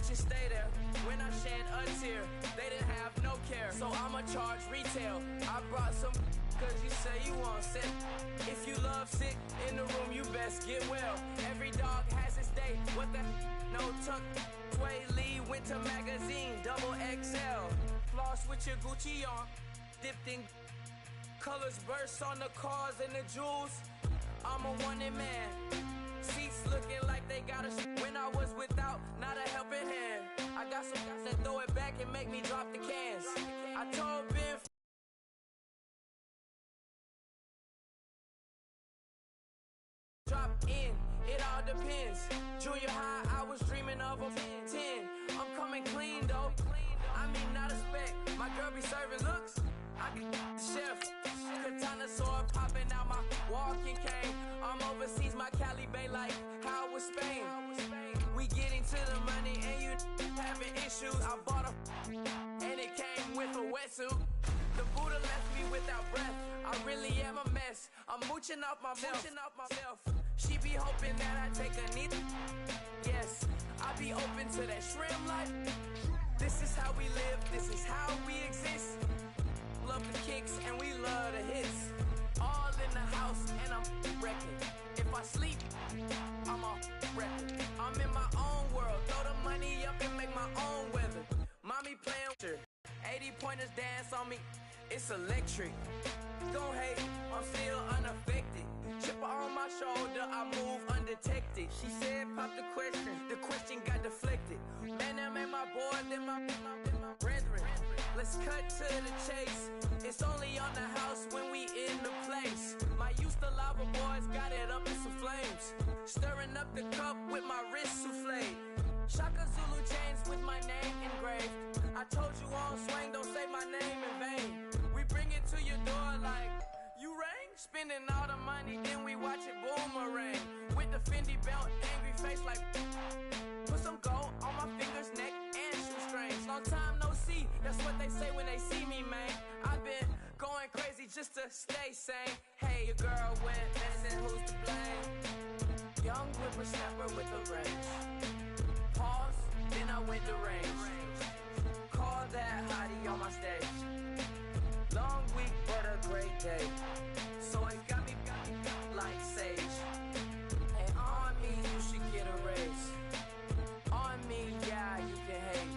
bitches stay there. When I shed a tear, they didn't have no care. So I'ma charge retail. I brought some cause you say you want sick. If you love sick in the room, you best get well. Every dog has its day. What the no tuck. Sway Lee, Winter Magazine, double XL. Floss with your Gucci on. Dipped in colors burst on the cars and the jewels. I'm a wanted man. Seats looking like they got a when I was without, not a helping hand. I got some guys that throw it back and make me drop the cans. I told Ben drop in, it all depends. Junior high, I was dreaming of a 10. I'm coming clean though. I mean not a spec. My girl be serving looks. I get the chef. Katana sword popping out my walking cane. I'm overseas, my Cali Bay like how was Spain. We getting to the money and you having issues. I bought a and it came with a wetsuit. The Buddha left me without breath. I really am a mess. I'm mooching off myself. She be hoping that I take a knee. Yes, I be open to that shrimp life. This is how we live. This is how we exist. Love the kicks and we love the hits. All in the house and I'm wrecking. If I sleep, I'm a wrecking. I'm in my own world. Throw the money up and make my own weather. Mommy playing with her. 80 pointers dance on me. It's electric. Don't hate, I'm still unaffected. Chipper on my shoulder, I move undetected. She said pop the question got deflected. Man, that made my boy, then my brethren. Let's cut to the chase. It's only on the house when we in the place. My used to lava boys got it up in some flames. Stirring up the cup with my wrist souffle. Shaka Zulu chains with my name engraved. I told you on swing, don't say my name in vain. We bring it to your door like, you rang? Spending all the money, then we watch it boomerang. With the Fendi belt, angry face like, put some gold on my fingers, neck, and shoestrings. Long time no see, that's what they say when they see me, man. I've been going crazy just to stay sane. Hey, your girl went missing, who's to blame? Young whippersnapper with a range. Pause, then I went to range. Call that hottie on my stage. Long week, but a great day. So it got me like sage. And on me, you should get a raise. On me, yeah, you can hate.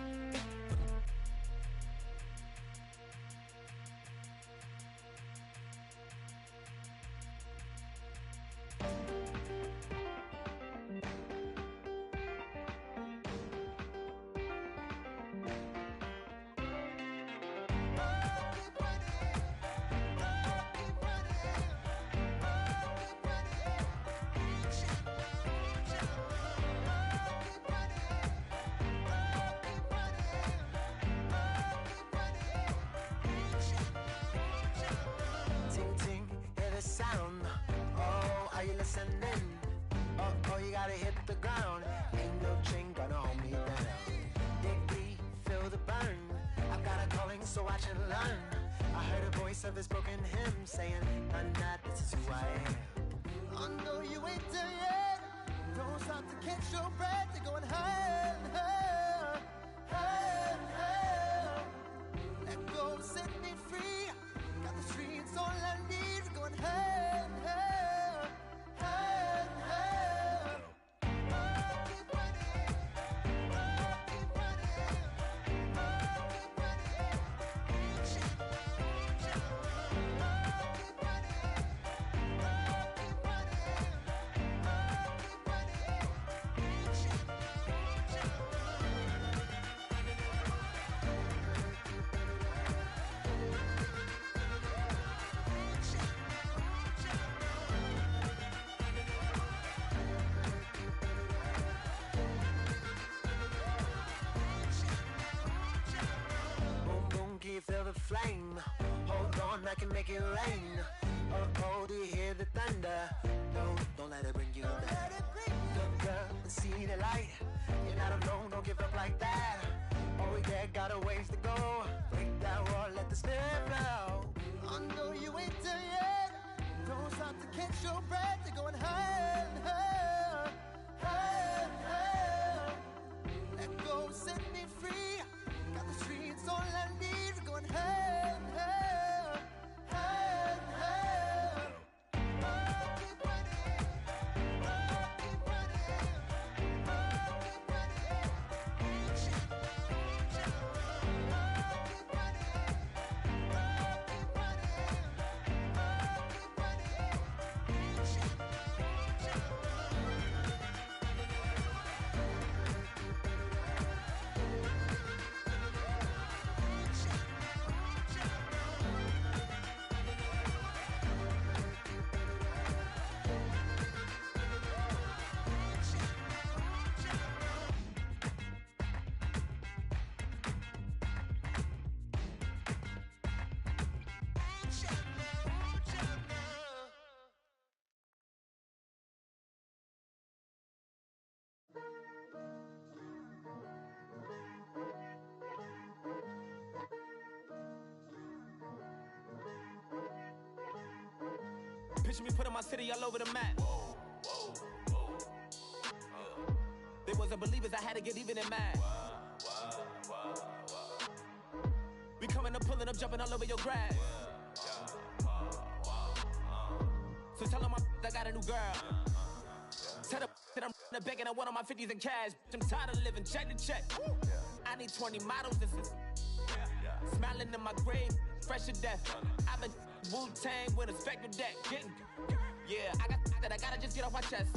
Sound, oh, are you listening? Oh, you gotta hit the ground. Ain't no chain gonna hold me down. Dig, feel the burn. I've got a calling, so watch and learn. I heard a voice of this broken hymn saying, "None that this is who I am." I know you ain't there yet. Don't stop to catch your breath. You're going higher and higher, higher and higher. Let go, set me free. Got the streets all I need. Going higher and higher, higher and higher. Keep running, keep running, keep running. Keep feel the flame. Hold on, I can make it rain. Oh, do you hear the thunder? No, don't let it bring you down. Look up and see the light. You're not alone, don't give up like that. Oh yeah, got a ways to go. Break that wall, let the spirit flow. I know you ain't there yet. Don't stop to catch your breath. You're going higher and higher, higher and higher. Let go. Picture me putting my city all over the map. They wasn't believers, I had to get even and mad. We coming up, pulling up, jumping all over your grass. So tell them I got a new girl. Tell them that I'm in the bank and I want all my 50s in cash. I'm tired of living check to check. I need 20 models, this is smiling in my grave, fresh to death. I've been Wu-Tang with a spectral deck. Getting, yeah, I got that, I gotta just get off my chest.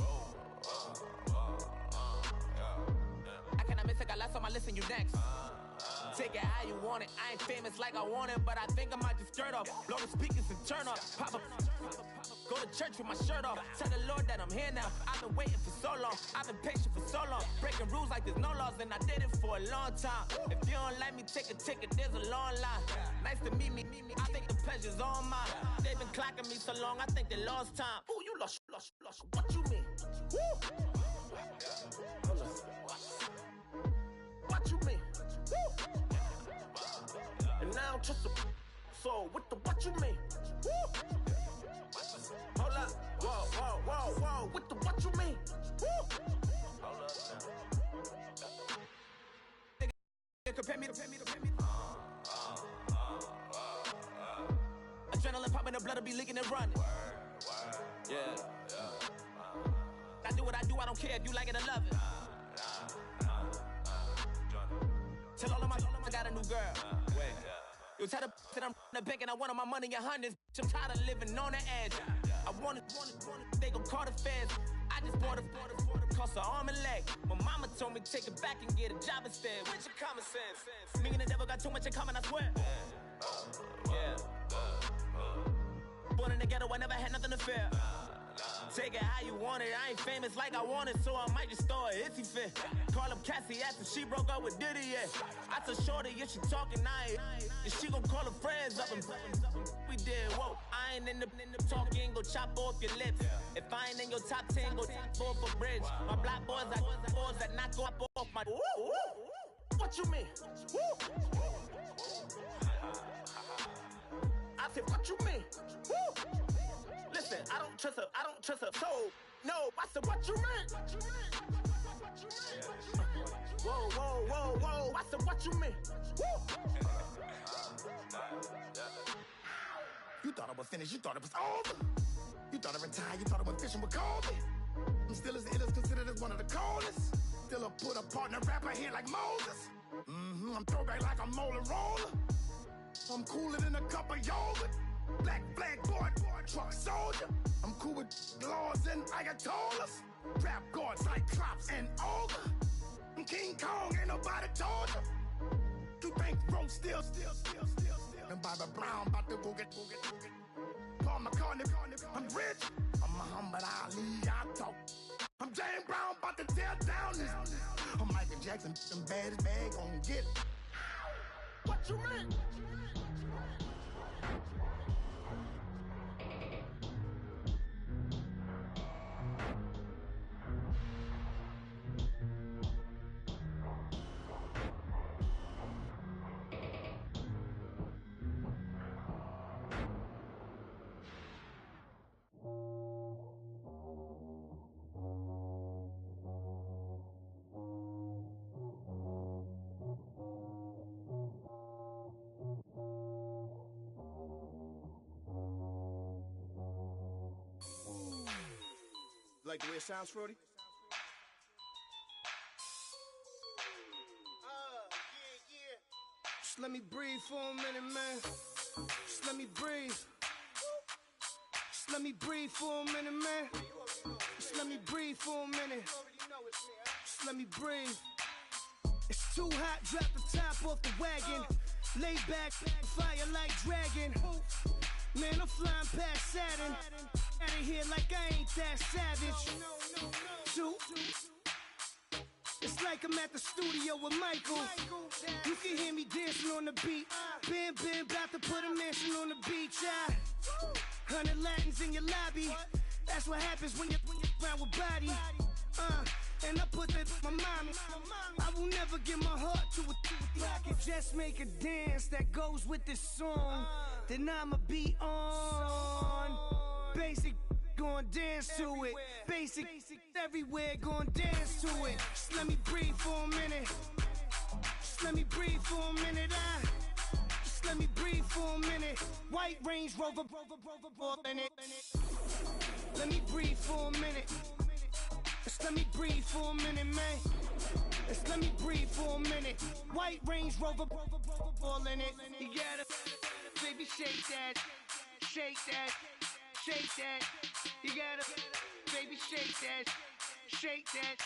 I cannot miss it, got last on my list and you next. Take it how you want it, I ain't famous like I want it, but I think I might just skirt off. Blow the speakers and turn up, pop up. Go to church with my shirt off. Tell the Lord that I'm here now. I've been waiting for so long. I've been patient for so long. Breaking rules like there's no laws, and I did it for a long time. If you don't like me, take a ticket. There's a long line. Nice to meet me. I think the pleasure's all mine. They've been clocking me so long. I think they lost time. Ooh, you lost. What you mean? Woo. What you mean? Woo. And now just a so what the what you mean? Woo. Hold up, whoa, what the what you mean? Woo! Hold up now. Compare me. Adrenaline popping, the blood will be leaking and running. Yeah. I do what I do, I don't care if you like it or love it. Tell all of my I got a new girl. Wait. You tell the that I'm in the bank and I want all my money in hundreds. I'm tired of living on the edge. I want it, they gon' call the feds. I just bought a cost an arm and leg. My mama told me take it back and get a job instead. Where's your common sense? Me and the devil got too much in common, I swear. Yeah. Born in the ghetto, I never had nothing to fear. Take it how you want it, I ain't famous like I want it, so I might just throw a hissy fit. Call up Cassie after she broke up with Diddy, yeah. I told Shorty if she talking, I ain't. And she gon' call her friends up and we did, whoa. I ain't in the talking, go chop off your lips. If I ain't in your top 10, go top 4 for bridge. My black boys, I boys that knock off my. What you mean? I said, what you mean? Listen, I don't trust her, so no, I said, what you mean? Whoa, I said, what you mean? You thought I was finished, you thought it was over. You thought I retired, you thought I went fishing with Kobe. I'm still as ill as considered as one of the coldest. Still a put a partner rapper here like Moses. I'm throwback like a molar roller. I'm cooler than a cup of yogurt. Black flag boy, truck soldier. I'm cool with laws and Ayatollahs. Rap god, Cyclops and Ogre. I'm King Kong, ain't nobody told you. You think Rome still. And Bobby Brown about to go get. Paul McCartney, I'm rich. I'm Muhammad Ali, I talk. I'm James Brown, about to tear down this. I'm Michael Jackson, them baddest bag gon' get it. What you mean? Like the way it sounds, Frody? Yeah. Just let me breathe for a minute, man. Just let me breathe. Just let me breathe for a minute, man. Just let me breathe for a minute. Just let me breathe. It's too hot, drop the top off the wagon. Lay back, fire like dragon. Man, I'm flying past Saturn. Out of here like I ain't that savage. Two. It's like I'm at the studio with Michael. You can hear me dancing on the beat. Ben, about to put a mansion on the beach. 100 Latins in your lobby. That's what happens when you're around with body. And I put that in my mama. I will never give my heart to a I can just make a dance that goes with this song. Then I'ma be on. Basic, gon' dance to it. Basic, everywhere, gon' dance to it. Just let me breathe for a minute. Just let me breathe for a minute. Just let me breathe for a minute. White Range Rover, in it. Let me breathe for a minute. Just let me breathe for a minute, man. Just let me breathe for a minute. White Range Rover, ball in it. You gotta, baby, shake that, shake that, shake that. You gotta, baby, shake that, shake that.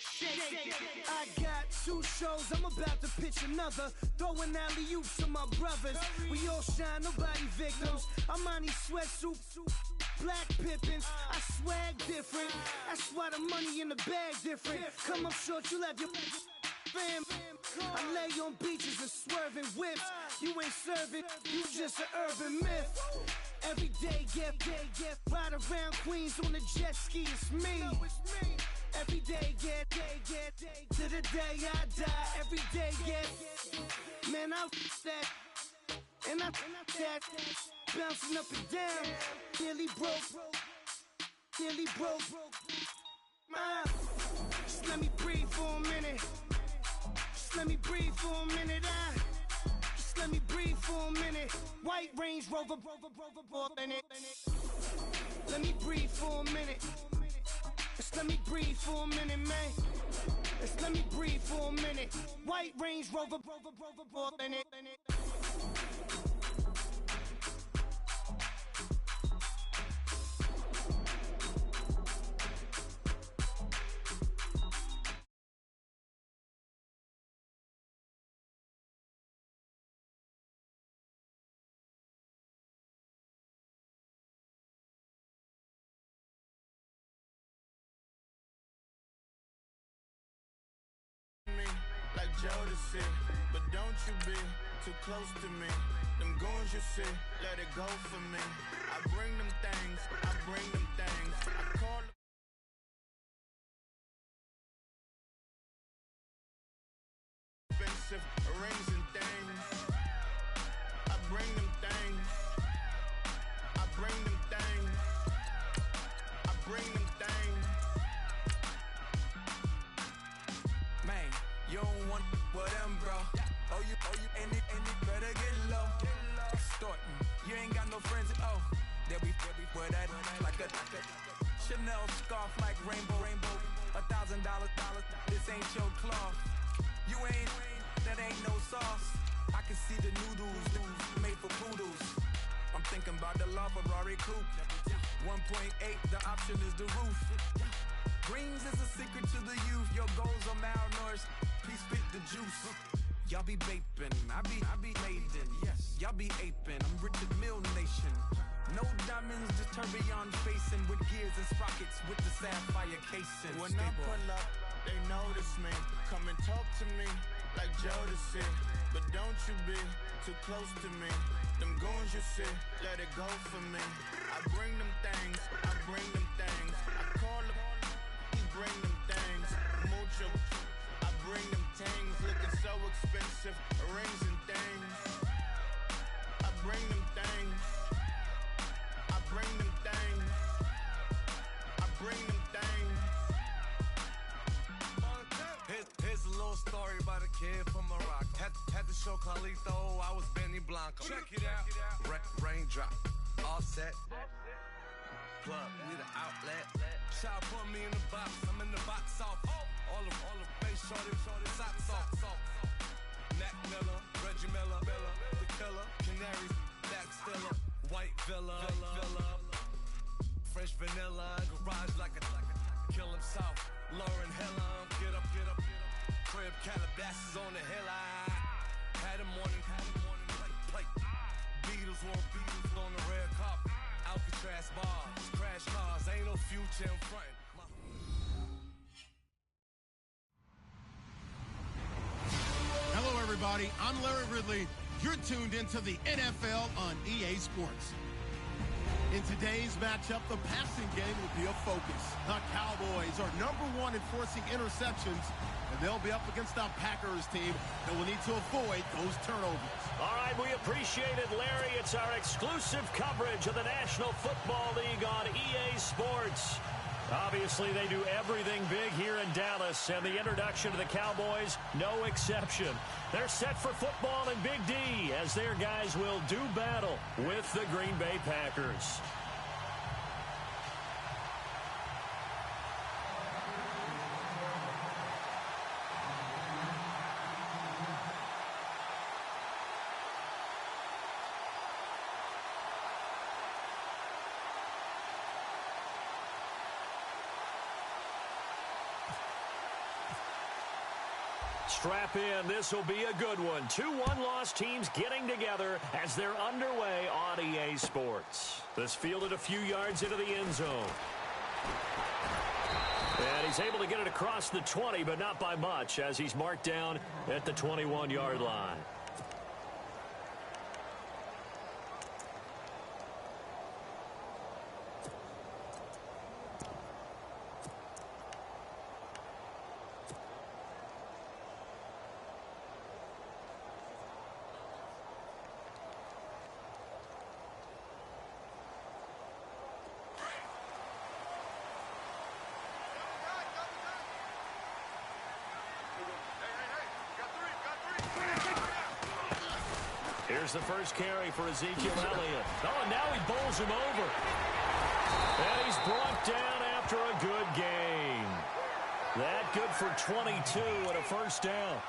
Shake it. I got 2 shows, I'm about to pitch another. Throwing alley-oops to my brothers. We all shine, nobody victims. I'm on these sweatsuit, black pippins. I swag different. That's why the money in the bag different. Come up short, you have your fam. I lay on beaches and swerving whips. You ain't serving, you just an urban myth. Every day, get ride around Queens on the jet ski, it's me. Every day, get to the day I die. Every day, get man, I that and I that bouncing up and down. Nearly broke. Just let me breathe for a minute. Just let me breathe for a minute. Just let me breathe for a minute. White Range Rover, in it. Let me breathe for a minute. Just let me breathe for a minute, man. Just let me breathe for a minute. White Range Rover, in it. Jodeci, but don't you be too close to me. Them goons you see, let it go for me. I bring them things, I bring them things. I call them expensive rings and things. I bring them things. I bring them things. I bring them things. Man, you don't want with them, bro. Oh, you, and it better get low. Extorting, you ain't got no friends. Oh, they'll be for that like a Chanel scarf like rainbow. $1,000. This ain't your cloth. You ain't, that ain't no sauce. I can see the noodles made for poodles. I'm thinking about the LaFerrari coupe. 1.8, the option is the roof. Greens is a secret to the youth. Your goals are malnourished. Please spit the juice. Y'all be vaping, I be laden. Yes, y'all be aping. I'm Richard Mill Nation. No diamonds, just tourbillon facing with gears and sprockets with the sapphire casing. When I pull up, they notice me. Come and talk to me like Jodeci, but don't you be too close to me. Them goons you see, let it go for me. I bring them things, I bring them things. I call them, he bring them things. Mucho, I bring them things. Looking so expensive, rings and things. I bring them things. I bring them things. I bring them things. Here's a little story about a kid from Morocco. Had to show Carlito I was Benny Blanco. Check it out. Raindrop, offset. Plug, we the outlet. Child put me in the box. I'm in the box off. All the face shorty, socks off. Mac Miller, Reggie Miller, the killer, Canaries, Back Stiller, White Villa, Fresh vanilla, garage like a kill him south. Lauren Hilla, get up. Crib Calabasas on the hill. I had a morning plate. Beatles on the red carpet. Alcatraz bars, crash cars, ain't no future in front. Hello, everybody. I'm Larry Ridley. You're tuned into the NFL on EA Sports. In today's matchup, the passing game will be a focus. The Cowboys are #1 in forcing interceptions, and they'll be up against the Packers team that will need to avoid those turnovers. All right, we appreciate it, Larry. It's our exclusive coverage of the National Football League on EA Sports. Obviously, they do everything big here in Dallas, and the introduction to the Cowboys, no exception. They're set for football in Big D as their guys will do battle with the Green Bay Packers. Strap in. This will be a good one. 2 one-loss teams getting together as they're underway on EA Sports. This fielded a few yards into the end zone. And he's able to get it across the 20, but not by much, as he's marked down at the 21-yard line. Here's the first carry for Ezekiel Elliott. Oh, and now he bowls him over. And he's brought down after a good gain. That good for 22 and a first down.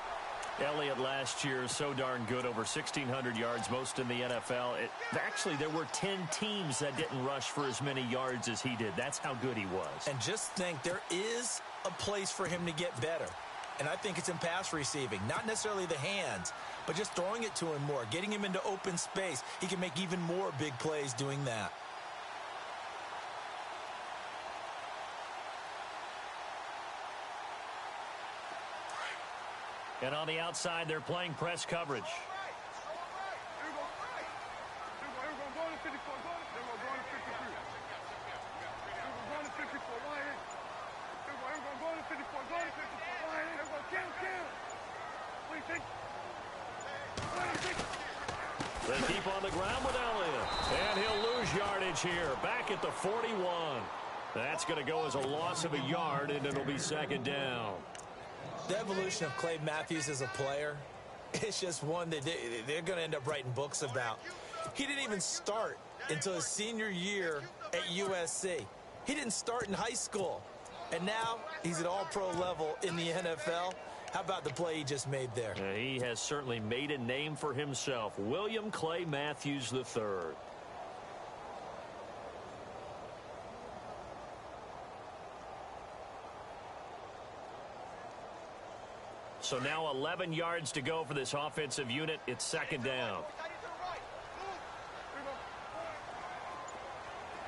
Elliott last year so darn good, over 1,600 yards, most in the NFL. Actually, there were 10 teams that didn't rush for as many yards as he did. That's how good he was. And just think, there is a place for him to get better. And I think it's in pass receiving. Not necessarily the hands, but just throwing it to him more, getting him into open space. He can make even more big plays doing that. And on the outside, they're playing press coverage. They keep on the ground with Elliott. And he'll lose yardage here. Back at the 41. That's going to go as a loss of a yard, and it'll be second down. The evolution of Clay Matthews as a player, it's just one that they're going to end up writing books about. He didn't even start until his senior year at USC. He didn't start in high school. And now he's at all-pro level in the NFL. How about the play he just made there? He has certainly made a name for himself. William Clay Matthews III. So now 11 yards to go for this offensive unit. It's second down.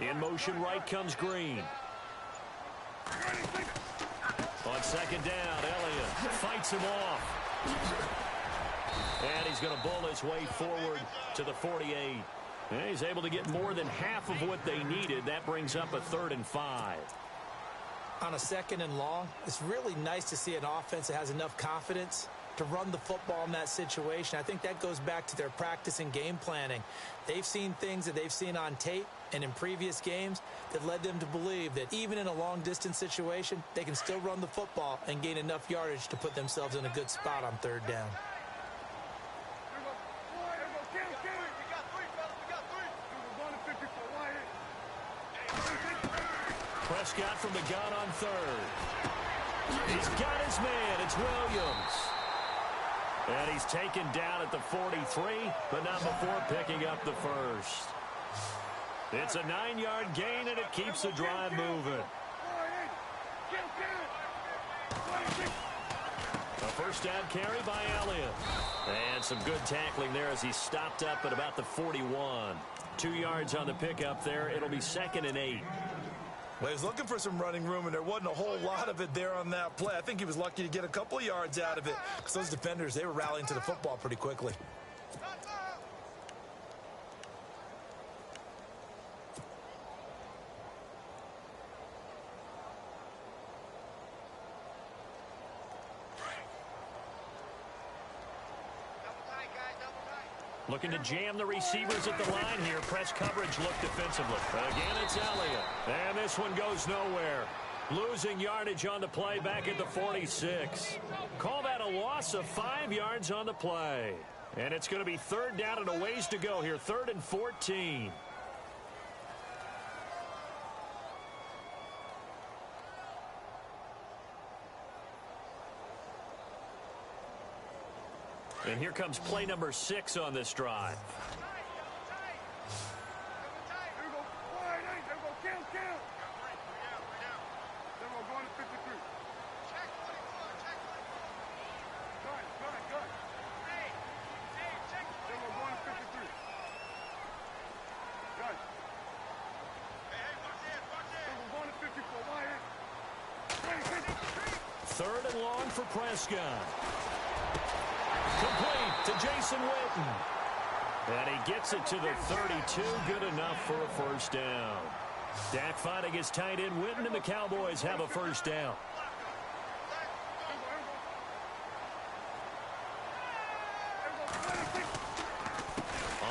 In motion right comes Green. On second down, Elliott fights him off. And he's going to bull his way forward to the 48. And he's able to get more than half of what they needed. That brings up a 3rd and 5. On a 2nd and long, it's really nice to see an offense that has enough confidence to run the football in that situation. I think that goes back to their practice and game planning. They've seen things that they've seen on tape and in previous games that led them to believe that even in a long-distance situation, they can still run the football and gain enough yardage to put themselves in a good spot on 3rd down. Prescott from the gun on 3rd. He's got his man. It's Williams. And he's taken down at the 43, but not before picking up the first. It's a 9-yard gain, and it keeps the drive moving. A first down carry by Elliott. And some good tackling there as he stopped up at about the 41. 2 yards on the pickup there. It'll be 2nd and 8. Well, he was looking for some running room, and there wasn't a whole lot of it there on that play. I think he was lucky to get a couple of yards out of it, because those defenders, they were rallying to the football pretty quickly. Looking to jam the receivers at the line here. Press coverage look defensively. Again, it's Elliott. And this one goes nowhere. Losing yardage on the play back at the 46. Call that a loss of 5 yards on the play. And it's going to be third down and a ways to go here. 3rd and 14. And here comes play number 6 on this drive. Third and long for Prescott. Complete to Jason Witten. And he gets it to the 32. Good enough for a first down. Dak finding his tight end Witten, and the Cowboys have a first down.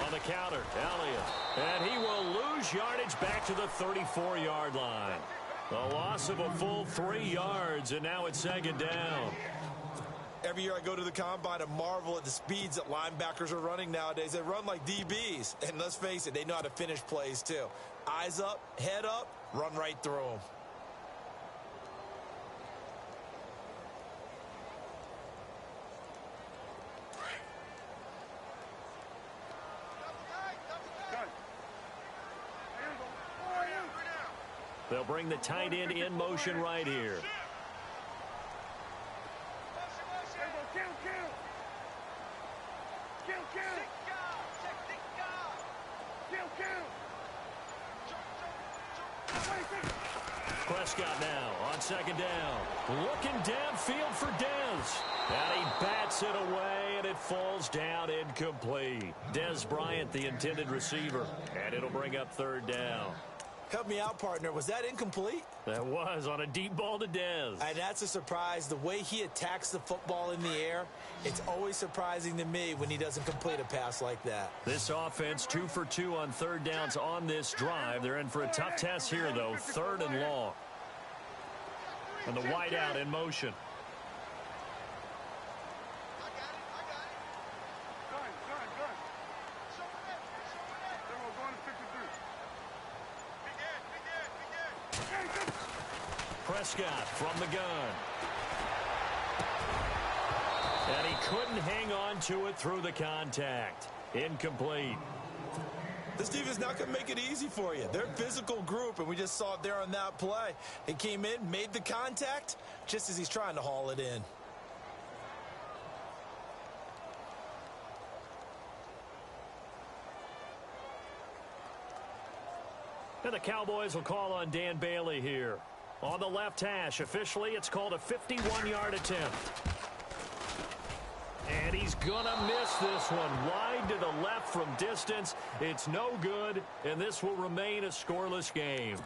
On the counter, Elliott. And he will lose yardage back to the 34-yard line. A loss of a full 3 yards, and now it's 2nd down. Every year I go to the combine and marvel at the speeds that linebackers are running nowadays. They run like DBs. And let's face it, they know how to finish plays too. Eyes up, head up, run right through them. They'll bring the tight end in motion right here. Prescott now on 2nd down. Looking downfield for Dez. And he bats it away, and it falls down incomplete. Dez Bryant, the intended receiver. And it'll bring up 3rd down. Help me out, partner. Was that incomplete? That was on a deep ball to Dez. And that's a surprise. The way he attacks the football in the air, it's always surprising to me when he doesn't complete a pass like that. This offense 2 for 2 on 3rd downs on this drive. They're in for a tough test here, though. 3rd and long. And the wideout in motion. Prescott from the gun. And he couldn't hang on to it through the contact. Incomplete. This defense not going to make it easy for you. They're a physical group, and we just saw it there on that play. He came in, made the contact, just as he's trying to haul it in. And the Cowboys will call on Dan Bailey here. On the left hash, officially, it's called a 51-yard attempt. And he's going to miss this one. Wide to the left from distance. It's no good, and this will remain a scoreless game.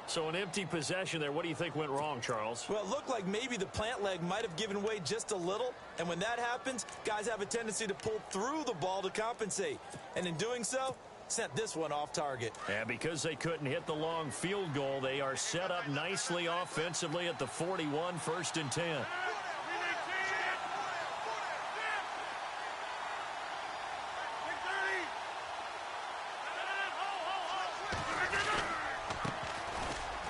So an empty possession there. What do you think went wrong, Charles? Well, it looked like maybe the plant leg might have given way just a little. And when that happens, guys have a tendency to pull through the ball to compensate. And in doing so, sent this one off target. And because they couldn't hit the long field goal, they are set up nicely offensively at the 41, 1st and 10.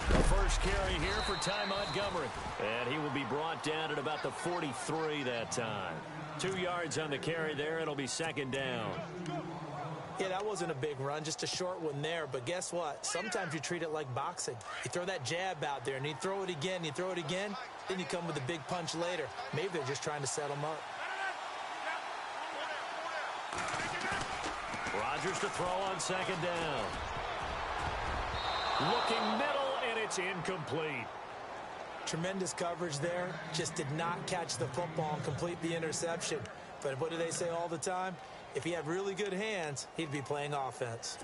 The first carry here for Ty Montgomery. And he will be brought down at about the 43 that time. 2 yards on the carry there. It'll be 2nd down. Yeah, that wasn't a big run, just a short one there. But guess what? Sometimes you treat it like boxing. You throw that jab out there, and you throw it again, then you come with a big punch later. Maybe they're just trying to set him up. Rodgers to throw on 2nd down. Looking middle, and it's incomplete. Tremendous coverage there. Just did not catch the football and complete the interception. But what do they say all the time? If he had really good hands, he'd be playing offense.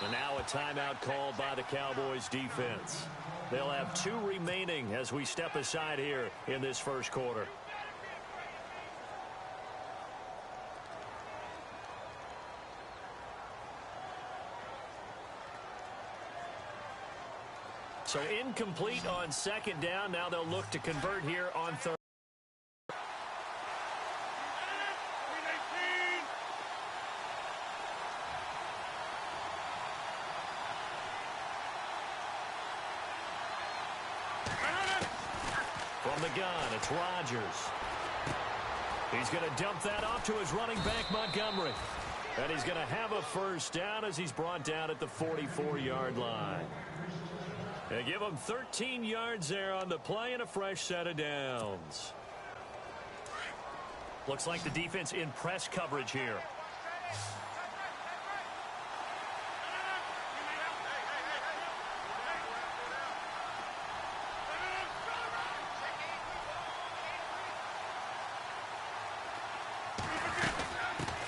And now a timeout called by the Cowboys defense. They'll have 2 remaining as we step aside here in this first quarter. So incomplete on second down. Now they'll look to convert here on third. From the gun, it's Rodgers. He's going to dump that off to his running back, Montgomery. And he's going to have a first down as he's brought down at the 44-yard line. They give him 13 yards there on the play and a fresh set of downs. Looks like the defense in press coverage here.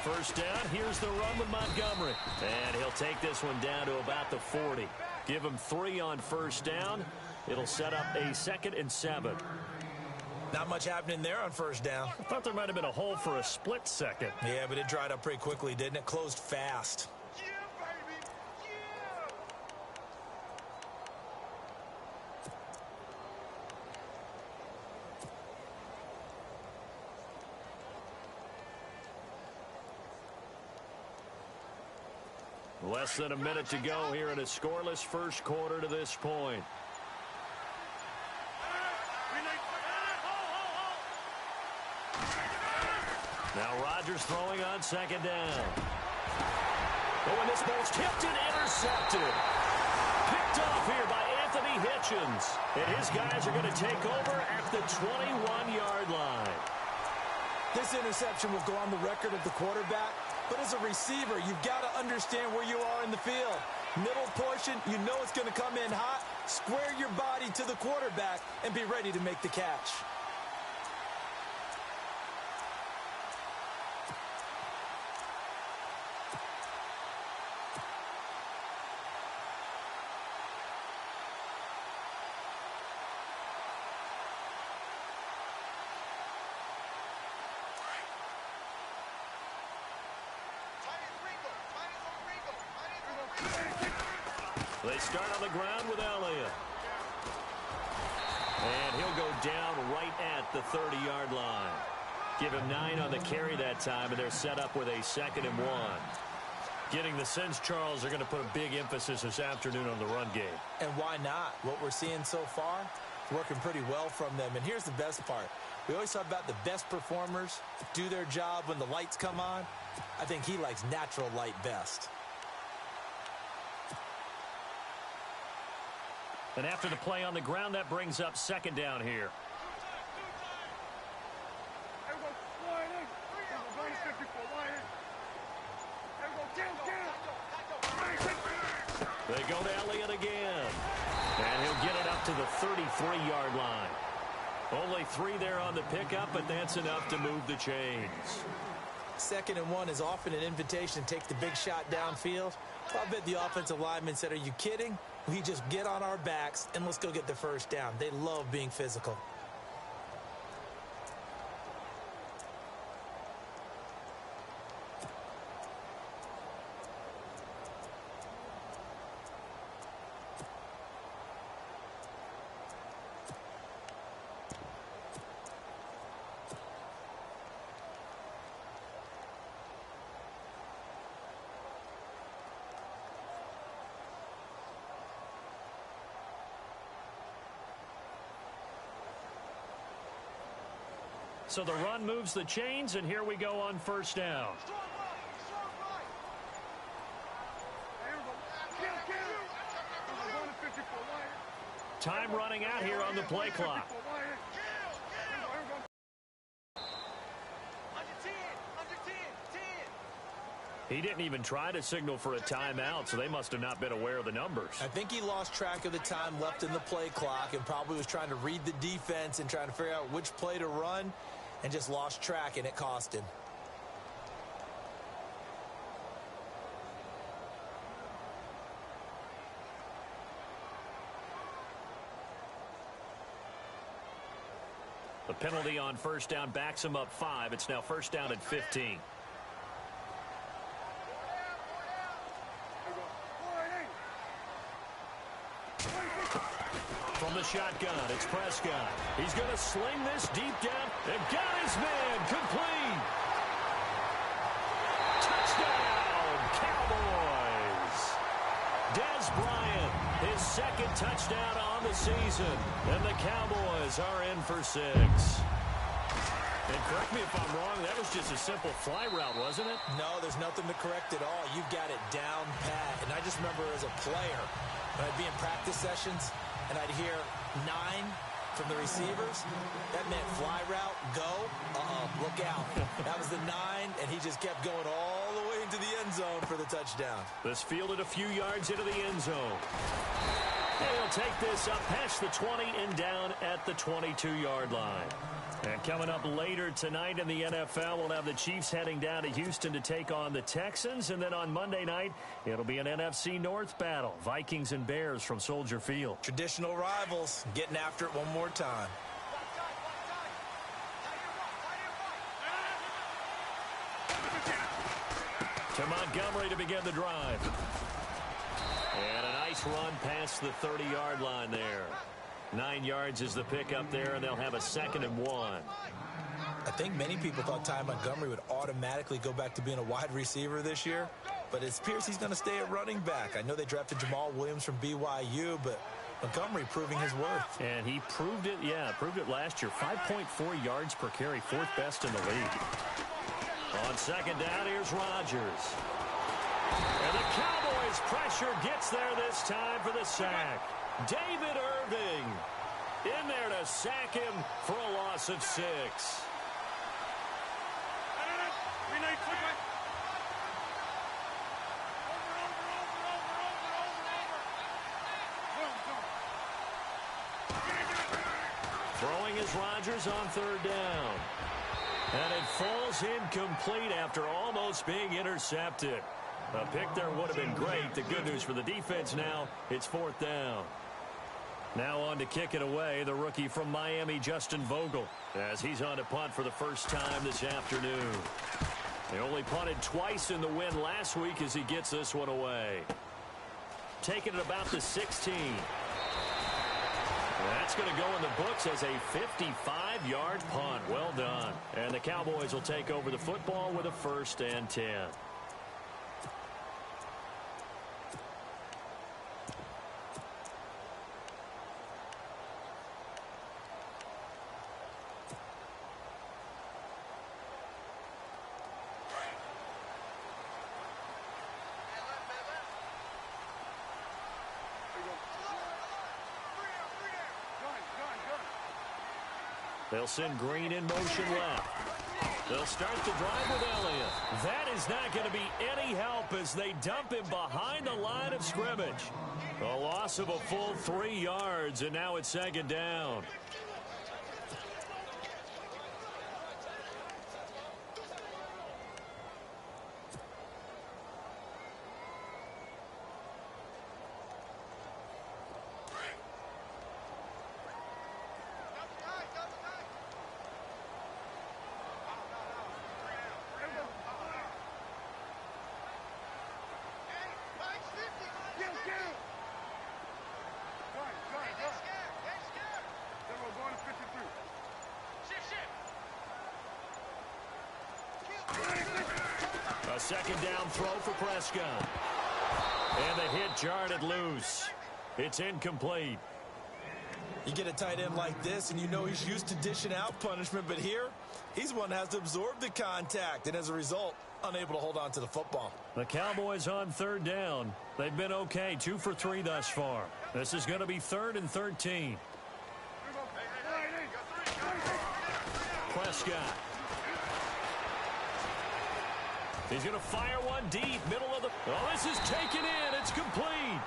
First down, here's the run with Montgomery. And he'll take this one down to about the 40. Give him 3 on first down. It'll set up a 2nd and 7. Not much happening there on first down. I thought there might have been a hole for a split second. Yeah, but it dried up pretty quickly, didn't it? Closed fast. Less than a minute to go here in a scoreless first quarter to this point. Now Rodgers throwing on second down. Oh, and this ball's tipped and intercepted. Picked off here by Anthony Hitchens. And his guys are going to take over at the 21-yard line. This interception will go on the record of the quarterback. But as a receiver, you've got to understand where you are in the field. Middle portion, you know it's going to come in hot. Square your body to the quarterback and be ready to make the catch. They start on the ground with Elliott. And he'll go down right at the 30-yard line. Give him 9 on the carry that time, and they're set up with a 2nd and 1. Getting the sense, Charles, are going to put a big emphasis this afternoon on the run game. And why not? What we're seeing so far, working pretty well from them. And here's the best part. We always talk about the best performers do their job when the lights come on. I think he likes natural light best. And after the play on the ground, that brings up second down here. They go to Elliott again. And he'll get it up to the 33-yard line. Only 3 there on the pickup, but that's enough to move the chains. 2nd and 1 is often an invitation to take the big shot downfield. I bet the offensive lineman said, are you kidding? We just get on our backs and let's go get the first down. They love being physical. So the run moves the chains, and here we go on first down. Time running out here on the play clock. He didn't even try to signal for a timeout, so they must have not been aware of the numbers. I think he lost track of the time left in the play clock and probably was trying to read the defense and trying to figure out which play to run and just lost track, and it cost him. A penalty on first down backs him up 5. It's now first down at 15. From the shotgun, it's Prescott. He's going to sling this deep down and got his man complete. Touchdown, Cowboys. Dez Bryant, his second touchdown on the season, and the Cowboys are in for 6. And correct me if I'm wrong, that was just a simple fly route, wasn't it? No, there's nothing to correct at all. You've got it down pat. And I just remember as a player, when I'd be in practice sessions, and I'd hear 9 from the receivers, that meant fly route, go, look out. That was the 9, and he just kept going all the way into the end zone for the touchdown. This fielded a few yards into the end zone. They'll take this up past the 20 and down at the 22-yard line. And coming up later tonight in the NFL, we'll have the Chiefs heading down to Houston to take on the Texans. And then on Monday night, it'll be an NFC North battle. Vikings and Bears from Soldier Field. Traditional rivals getting after it one more time. To Montgomery to begin the drive. And a nice run past the 30-yard line there. 9 yards is the pickup there, and they'll have a 2nd and 1. I think many people thought Ty Montgomery would automatically go back to being a wide receiver this year, but it appears he's going to stay at running back. I know they drafted Jamal Williams from BYU, but Montgomery proving his worth. And he proved it, proved it last year. 5.4 yards per carry, 4th best in the league. On 2nd down, here's Rodgers. And the Cowboys' pressure gets there this time for the sack. David Irving in there to sack him for a loss of 6. Throwing is Rodgers on 3rd down. And it falls incomplete after almost being intercepted. A pick there would have been great. The good news for the defense now, it's 4th down. Now on to kick it away, the rookie from Miami, Justin Vogel, as he's on to punt for the first time this afternoon. They only punted twice in the win last week as he gets this one away. Taking it about the 16. That's going to go in the books as a 55-yard punt. Well done. And the Cowboys will take over the football with a 1st and 10. They'll send Green in motion left. They'll start the drive with Elliott. That is not going to be any help as they dump him behind the line of scrimmage. A loss of a full 3 yards, and now it's 2nd down. A 2nd down throw for Prescott. And the hit jarred it loose. It's incomplete. You get a tight end like this, and you know he's used to dishing out punishment, but here, he's one that has to absorb the contact, and as a result, unable to hold on to the football. The Cowboys on 3rd down. They've been okay, 2 for 3 thus far. This is going to be 3rd and 13. Prescott. He's going to fire one deep, middle of the... Oh, this is taken in. It's complete.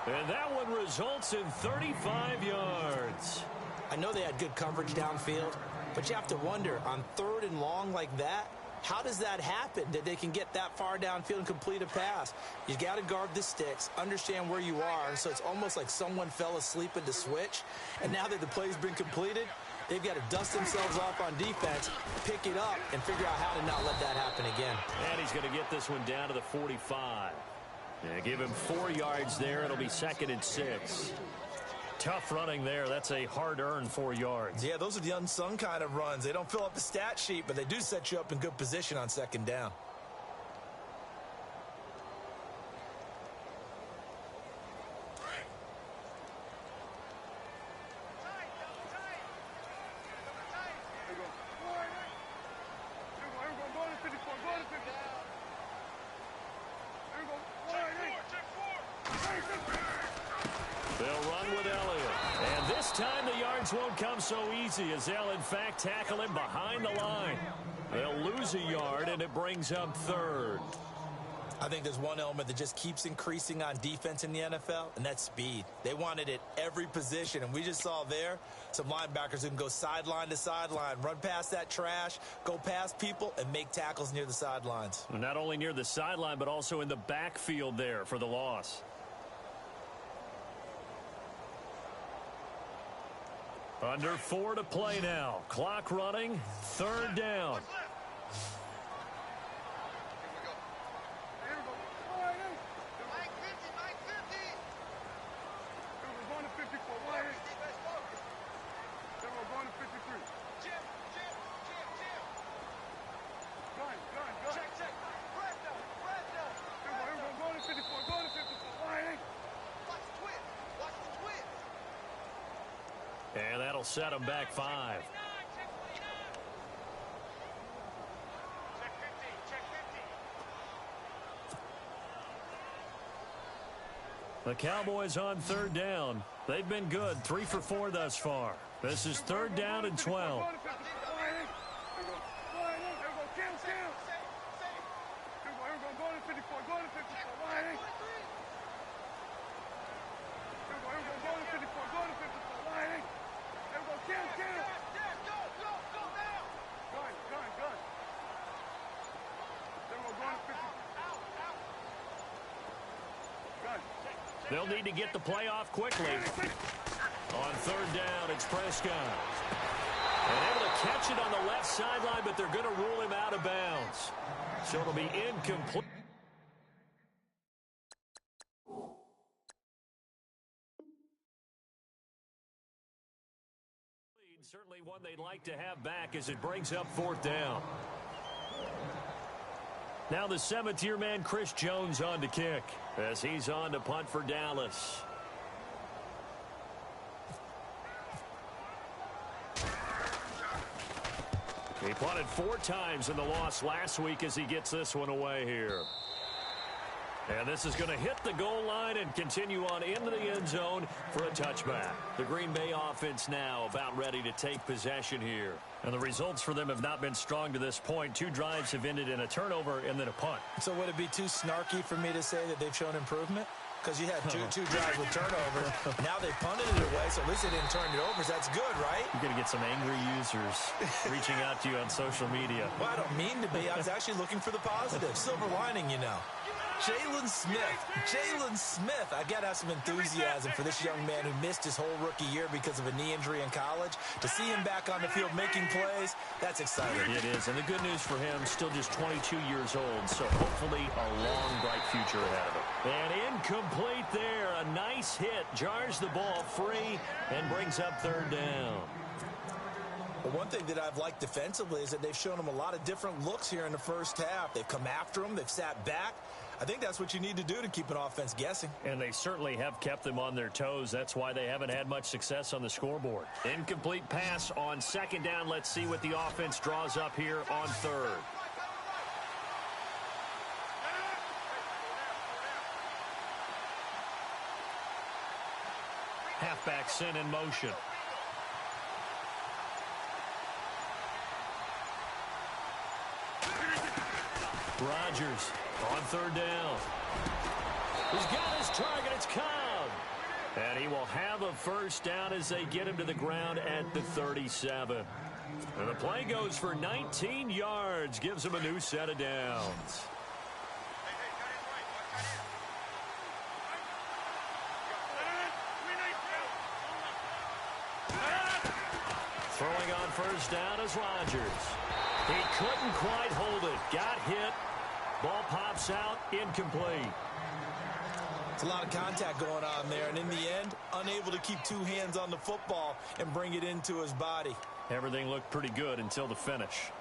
And that one results in 35 yards. I know they had good coverage downfield, but you have to wonder, on 3rd and long like that, how does that happen that they can get that far downfield and complete a pass? You got to guard the sticks, understand where you are, and so it's almost like someone fell asleep at the switch, and now that the play's been completed, They've got to dust themselves off on defense, pick it up, and figure out how to not let that happen again. And he's going to get this one down to the 45. Yeah, give him 4 yards there. It'll be 2nd and 6. Tough running there. That's a hard-earned 4 yards. Yeah, those are the unsung kind of runs. They don't fill up the stat sheet, but they do set you up in good position on 2nd down. They'll run with Elliott. And this time the yards won't come so easy as they'll, in fact, tackle him behind the line. They'll lose a yard, and it brings up 3rd. I think there's one element that just keeps increasing on defense in the NFL, and that's speed. They want it at every position, and we just saw there some linebackers who can go sideline to sideline, run past that trash, go past people, and make tackles near the sidelines. Not only near the sideline, but also in the backfield there for the loss. Under 4 to play now. Clock running. 3rd down. And that'll set them back 5. The Cowboys on 3rd down. They've been good, 3 for 4 thus far. This is 3rd down and 12. They'll need to get the play off quickly. On 3rd down, it's Prescott. And able to catch it on the left sideline, but they're going to rule him out of bounds. So it'll be incomplete. Certainly one they'd like to have back as it brings up 4th down. Now the 7th-year man, Chris Jones, on to kick as he's on to punt for Dallas. He punted 4 times in the loss last week as he gets this one away here. And this is going to hit the goal line and continue on into the end zone for a touchback. The Green Bay offense now about ready to take possession here. And the results for them have not been strong to this point. 2 drives have ended in a turnover and then a punt. So would it be too snarky for me to say that they've shown improvement? Because you had two drives with turnovers. Now they punted it away, so at least they didn't turn it over. So that's good, right? You're going to get some angry users reaching out to you on social media. Well, I don't mean to be. I was actually looking for the positive. Silver lining, you know. Jalen Smith. I got to have some enthusiasm for this young man who missed his whole rookie year because of a knee injury in college. To see him back on the field making plays, that's exciting. It is, and the good news for him, still just 22 years old, so hopefully a long, bright future ahead of him. And incomplete there. A nice hit. Jars the ball free and brings up 3rd down. Well, one thing that I've liked defensively is that they've shown him a lot of different looks here in the first half. They've come after him. They've sat back. I think that's what you need to do to keep an offense guessing. And they certainly have kept them on their toes. That's why they haven't had much success on the scoreboard. Incomplete pass on 2nd down. Let's see what the offense draws up here on 3rd. Halfback sent in motion. Rodgers on 3rd down. He's got his target. It's Cobb. And he will have a first down as they get him to the ground at the 37. And the play goes for 19 yards. Gives him a new set of downs. Throwing first down is Rodgers. He couldn't quite hold it. Got hit. Ball pops out, incomplete. It's a lot of contact going on there, and in the end, unable to keep two hands on the football and bring it into his body. Everything looked pretty good until the finish.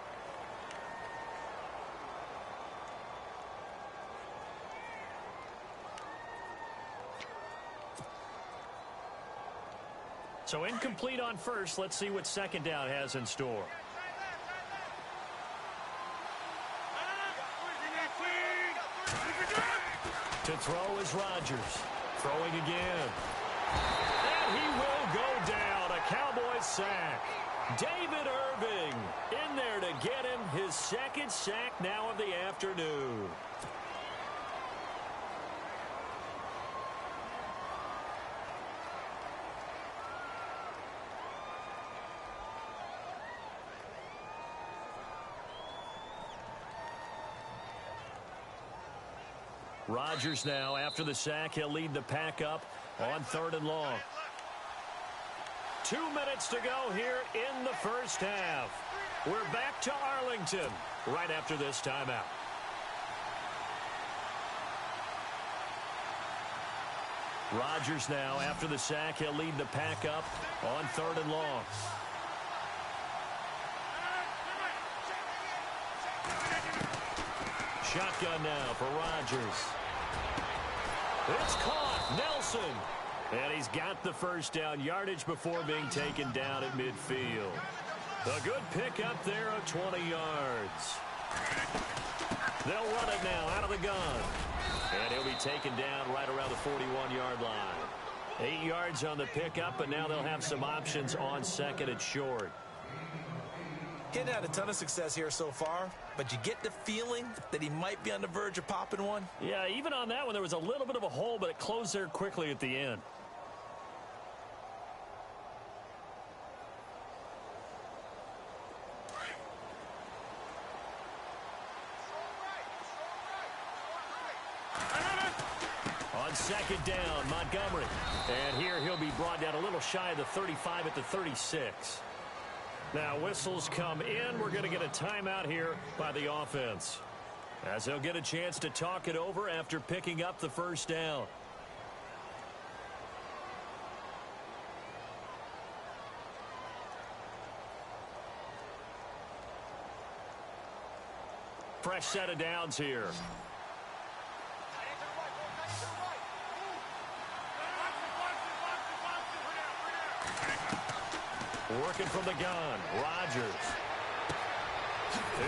So incomplete on first. Let's see what second down has in store. To throw is Rodgers. Throwing again. And he will go down. A Cowboys sack. David Irving in there to get him his second sack now of the afternoon. Rodgers now, after the sack, he'll lead the pack up on 3rd and long. 2 minutes to go here in the first half. We're back to Arlington right after this timeout. Rodgers now, after the sack, he'll lead the pack up on 3rd and long. Shotgun now for Rodgers. It's caught. Nelson. And he's got the first down, yardage before being taken down at midfield. A good pickup there of 20 yards. They'll run it now out of the gun. And he'll be taken down right around the 41-yard line. 8 yards on the pickup, and now they'll have some options on 2nd and short. Getting had a ton of success here so far, but you get the feeling that he might be on the verge of popping one. Yeah, even on that one, there was a little bit of a hole, but it closed there quickly at the end. On 2nd down, Montgomery. And here he'll be brought down a little shy of the 35 at the 36. Now whistles come in. We're going to get a timeout here by the offense, as they'll get a chance to talk it over after picking up the first down. Fresh set of downs here. Working from the gun, Rodgers.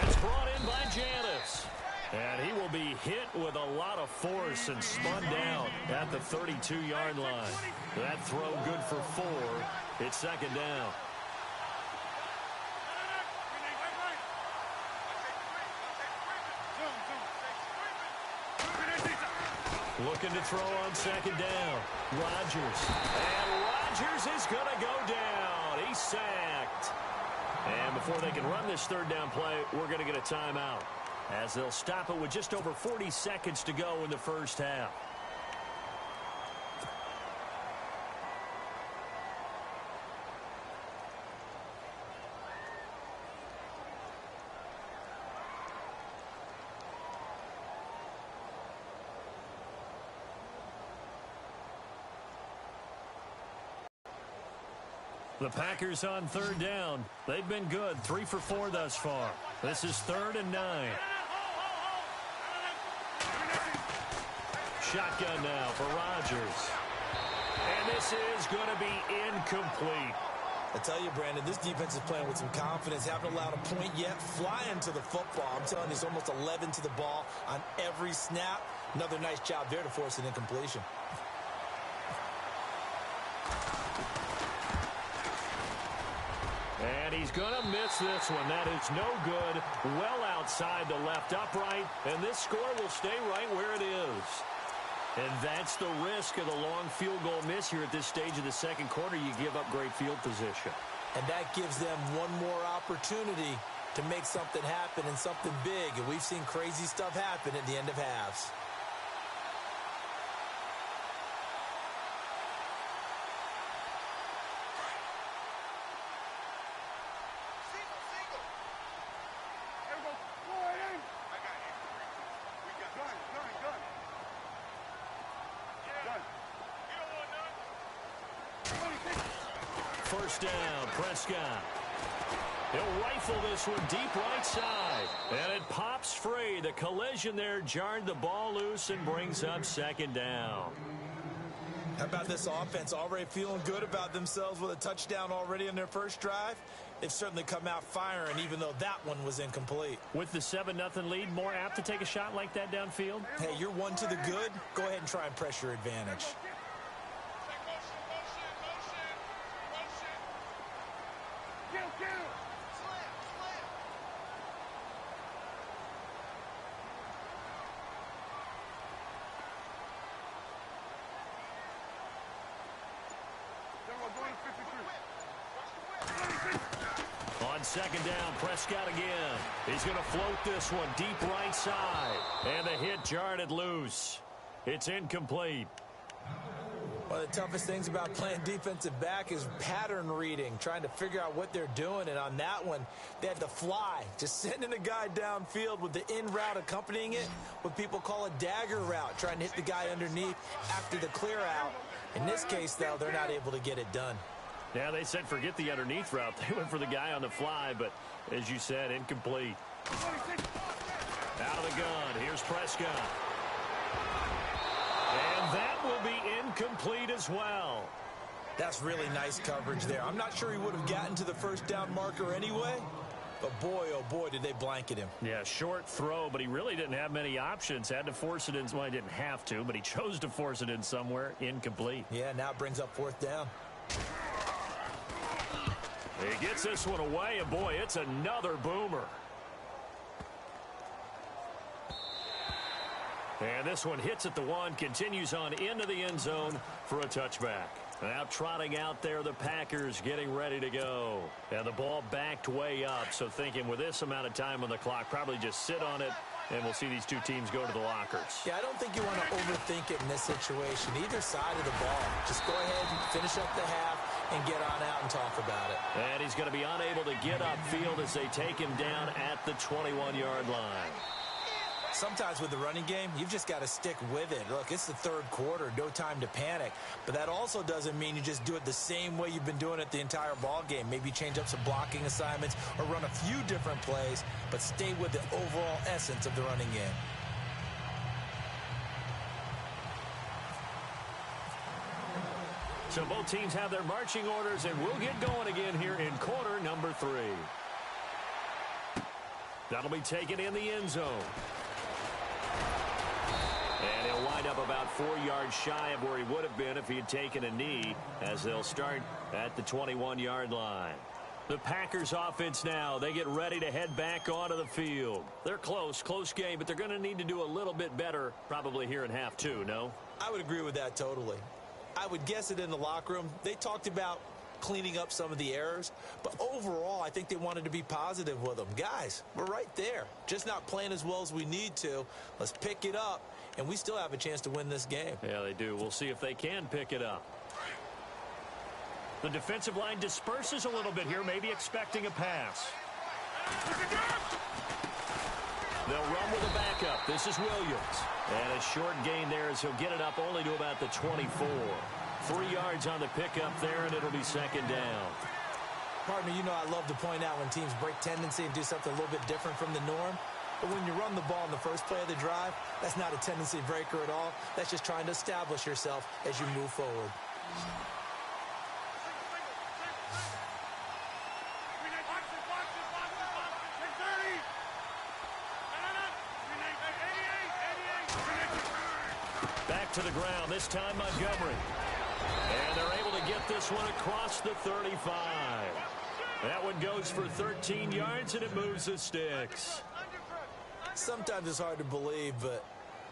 It's brought in by Janis. And he will be hit with a lot of force and spun down at the 32-yard line. That throw good for 4. It's 2nd down. Looking to throw on 2nd down. Rodgers. And Rodgers is going to go down. He's sacked. And before they can run this 3rd down play, we're going to get a timeout, as they'll stop it with just over 40 seconds to go in the first half. The Packers on 3rd down. They've been good, 3 for 4 thus far. This is 3rd and 9. Shotgun now for Rodgers. And this is going to be incomplete. I tell you, Brandon, this defense is playing with some confidence. Haven't allowed a point yet. Flying to the football. I'm telling you, it's almost 11 to the ball on every snap. Another nice job there to force an incompletion. And he's going to miss this one. That is no good. Well outside the left upright. And this score will stay right where it is. And that's the risk of the long field goal miss here at this stage of the second quarter. You give up great field position. And that gives them one more opportunity to make something happen and something big. And we've seen crazy stuff happen at the end of halves. First down, Prescott. He'll rifle this one deep right side. And it pops free. The collision there jarred the ball loose and brings up second down. How about this offense already feeling good about themselves with a touchdown already in their first drive? They've certainly come out firing, even though that one was incomplete. With the 7-0 lead, more apt to take a shot like that downfield? Hey, you're one to the good. Go ahead and try and press your advantage. On second down, Prescott again. He's going to float this one deep right side. And the hit jarred it loose. It's incomplete. One of the toughest things about playing defensive back is pattern reading, trying to figure out what they're doing. And on that one, they had to fly, just sending a guy downfield with the in route accompanying it, what people call a dagger route, trying to hit the guy underneath after the clear out. In this case, though, they're not able to get it done. Yeah, they said forget the underneath route. They went for the guy on the fly, but as you said, incomplete. Out of the gun, here's Prescott. And that will be incomplete as well. That's really nice coverage there. I'm not sure he would have gotten to the first down marker anyway, but boy, oh boy, did they blanket him. Yeah, short throw, but he really didn't have many options. Had to force it in. Well, he didn't have to, but he chose to force it in somewhere. Incomplete. Yeah, now it brings up fourth down. He gets this one away, and boy, it's another boomer. And this one hits at the one, continues on into the end zone for a touchback. Now trotting out there, the Packers getting ready to go. And the ball backed way up, so thinking with this amount of time on the clock, probably just sit on it, and we'll see these two teams go to the lockers. Yeah, I don't think you want to overthink it in this situation. Either side of the ball. Just go ahead and finish up the half and get on out and talk about it. And he's going to be unable to get upfield as they take him down at the 21-yard line. Sometimes with the running game, you've just got to stick with it. Look, it's the third quarter, no time to panic. But that also doesn't mean you just do it the same way you've been doing it the entire ball game. Maybe change up some blocking assignments or run a few different plays, but stay with the overall essence of the running game. So both teams have their marching orders, and we'll get going again here in quarter number 3. That'll be taken in the end zone. And he'll wind up about 4 yards shy of where he would have been if he had taken a knee, as they'll start at the 21-yard line. The Packers offense now, they get ready to head back onto the field. They're close game, but they're going to need to do a little bit better probably here in half 2, no? I would agree with that totally. I would guess it in the locker room. They talked about cleaning up some of the errors, but overall I think they wanted to be positive with them. Guys, we're right there, just not playing as well as we need to. Let's pick it up, and we still have a chance to win this game. Yeah, they do. We'll see if they can pick it up. The defensive line disperses a little bit here, maybe expecting a pass. They'll run with a backup. This is Williams. And a short gain there as he'll get it up only to about the 24. 3 yards on the pickup there, and it'll be second down. Partner, you know I love to point out when teams break tendency and do something a little bit different from the norm. But when you run the ball in the first play of the drive, that's not a tendency breaker at all. That's just trying to establish yourself as you move forward. Back to the ground, this time Montgomery. And they're able to get this one across the 35. That one goes for 13 yards, and it moves the sticks. Sometimes it's hard to believe, but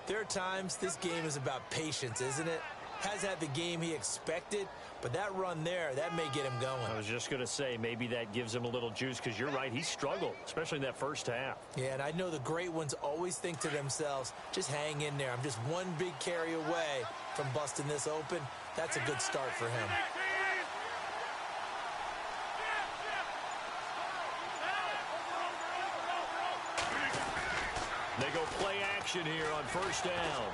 there are times this game is about patience, isn't it? Has had the game he expected, but that run there, that may get him going. I was just going to say, maybe that gives him a little juice, because you're right, he struggled, especially in that first half. Yeah, and I know the great ones always think to themselves, just hang in there. I'm just one big carry away from busting this open. That's a good start for him. They go play action here on first down.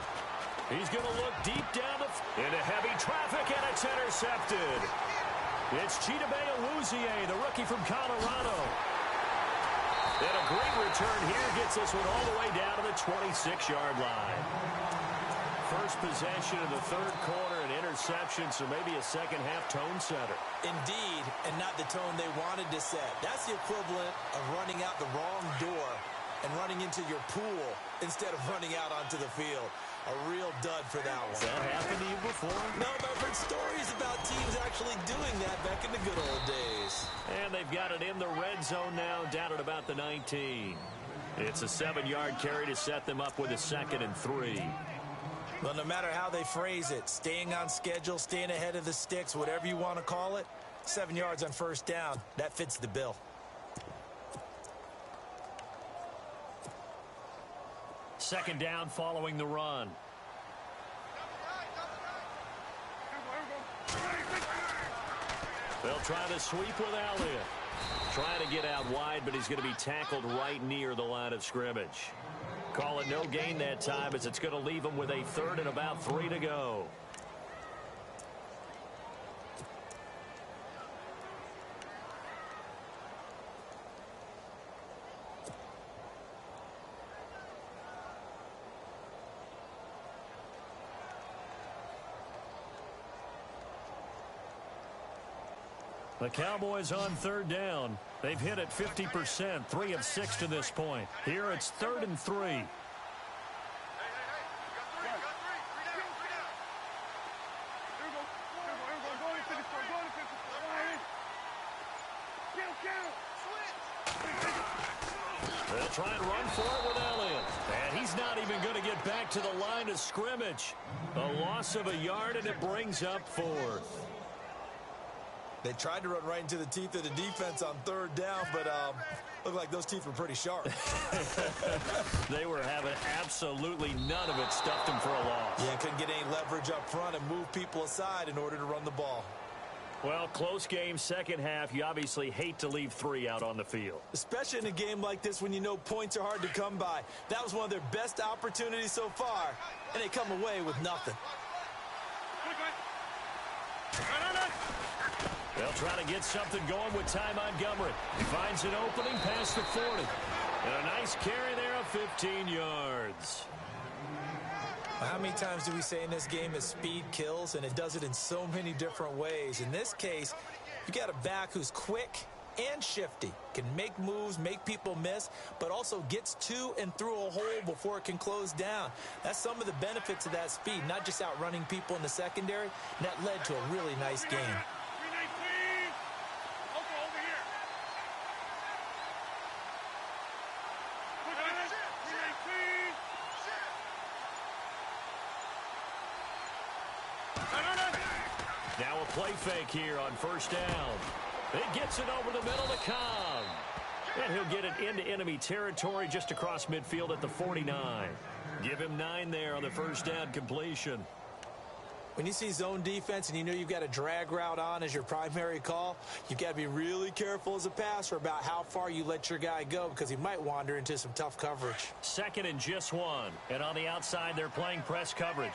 He's going to look deep down into heavy traffic, and it's intercepted. It's Chidobe Awuzie, the rookie from Colorado. And a great return here gets this one all the way down to the 26-yard line. First possession of the third quarter, an interception, so maybe a second-half tone setter. Indeed, and not the tone they wanted to set. That's the equivalent of running out the wrong door and running into your pool instead of running out onto the field. A real dud for that one. Has that happened to you before? No, but I've heard stories about teams actually doing that back in the good old days. And they've got it in the red zone now, down at about the 19. It's a 7-yard carry to set them up with a 2nd and 3. Well, no matter how they phrase it, staying on schedule, staying ahead of the sticks, whatever you want to call it, 7 yards on first down, that fits the bill. Second down following the run. They'll try to sweep with Elliott. Trying to get out wide, but he's going to be tackled right near the line of scrimmage. Call it no gain that time, as it's going to leave him with a 3rd and about 3 to go. The Cowboys on 3rd down. They've hit it 50%, 3 of 6 to this point. Here it's 3rd and 3. They'll try and run for it with Elliott. And he's not even going to get back to the line of scrimmage. A loss of a yard, and it brings up 4th. They tried to run right into the teeth of the defense on 3rd down, but looked like those teeth were pretty sharp. They were having absolutely none of it, stuffed them for a loss. Yeah, couldn't get any leverage up front and move people aside in order to run the ball. Well, close game, second half. You obviously hate to leave 3 out on the field. Especially in a game like this when you know points are hard to come by. That was one of their best opportunities so far, and they come away with nothing. They'll try to get something going with Ty Montgomery. He finds an opening past the 40. And a nice carry there of 15 yards. How many times do we say in this game that speed kills, and it does it in so many different ways? In this case, you got a back who's quick and shifty, can make moves, make people miss, but also gets to and through a hole before it can close down. That's some of the benefits of that speed, not just outrunning people in the secondary, and that led to a really nice game. Now a play fake here on first down. It gets it over the middle to Cobb. And he'll get it into enemy territory just across midfield at the 49. Give him 9 there on the first down completion. When you see zone defense and you know you've got a drag route on as your primary call, you've got to be really careful as a passer about how far you let your guy go, because he might wander into some tough coverage. 2nd and just 1. And on the outside, they're playing press coverage.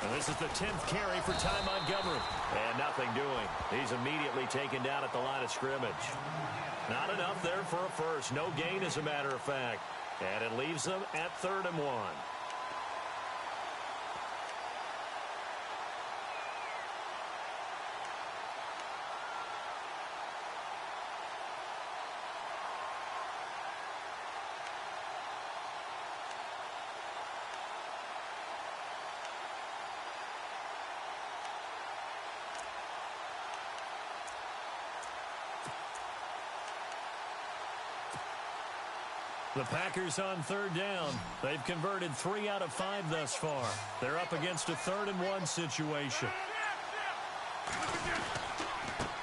And this is the 10th carry for Ty Montgomery. And nothing doing. He's immediately taken down at the line of scrimmage. Not enough there for a first. No gain, as a matter of fact. And it leaves them at 3rd and 1. The Packers on 3rd down. They've converted 3 out of 5 thus far. They're up against a 3rd and 1 situation.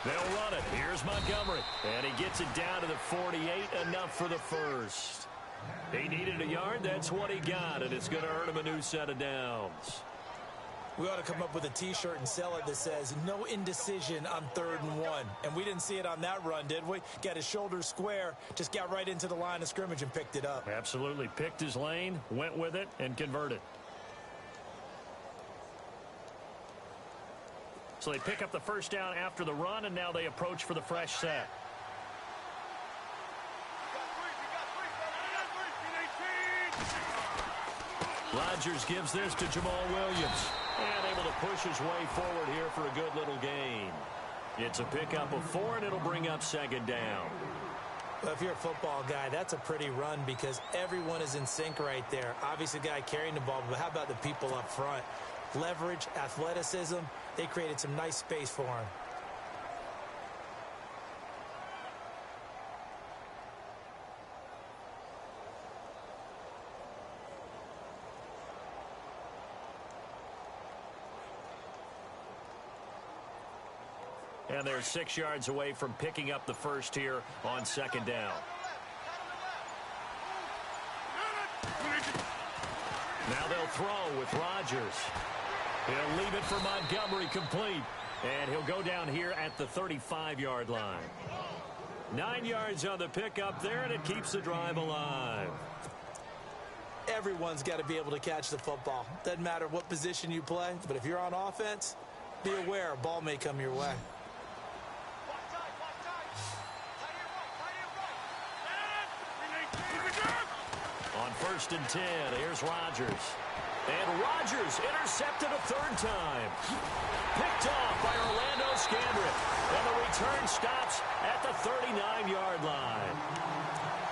They'll run it. Here's Montgomery. And he gets it down to the 48. Enough for the first. He needed a yard. That's what he got. And it's going to earn him a new set of downs. We ought to come up with a T-shirt and sell it that says, no indecision on 3rd and 1. And we didn't see it on that run, did we? Got his shoulders square, just got right into the line of scrimmage and picked it up. Absolutely. Picked his lane, went with it, and converted. So they pick up the first down after the run, and now they approach for the fresh set. Rodgers gives this to Jamal Williams. And able to push his way forward here for a good little gain. It's a pickup of 4, and it'll bring up 2nd down. Well, if you're a football guy, that's a pretty run because everyone is in sync right there. Obviously, the guy carrying the ball, but how about the people up front? Leverage, athleticism, they created some nice space for him. And they're 6 yards away from picking up the first here on 2nd down. Now they'll throw with Rodgers. He'll leave it for Montgomery complete. And he'll go down here at the 35-yard line. 9 yards on the pickup there, and it keeps the drive alive. Everyone's got to be able to catch the football. Doesn't matter what position you play, but if you're on offense, be aware a ball may come your way. On 1st and 10, here's Rodgers. And Rodgers intercepted a 3rd time. Picked off by Orlando Scandrick. And the return stops at the 39-yard line.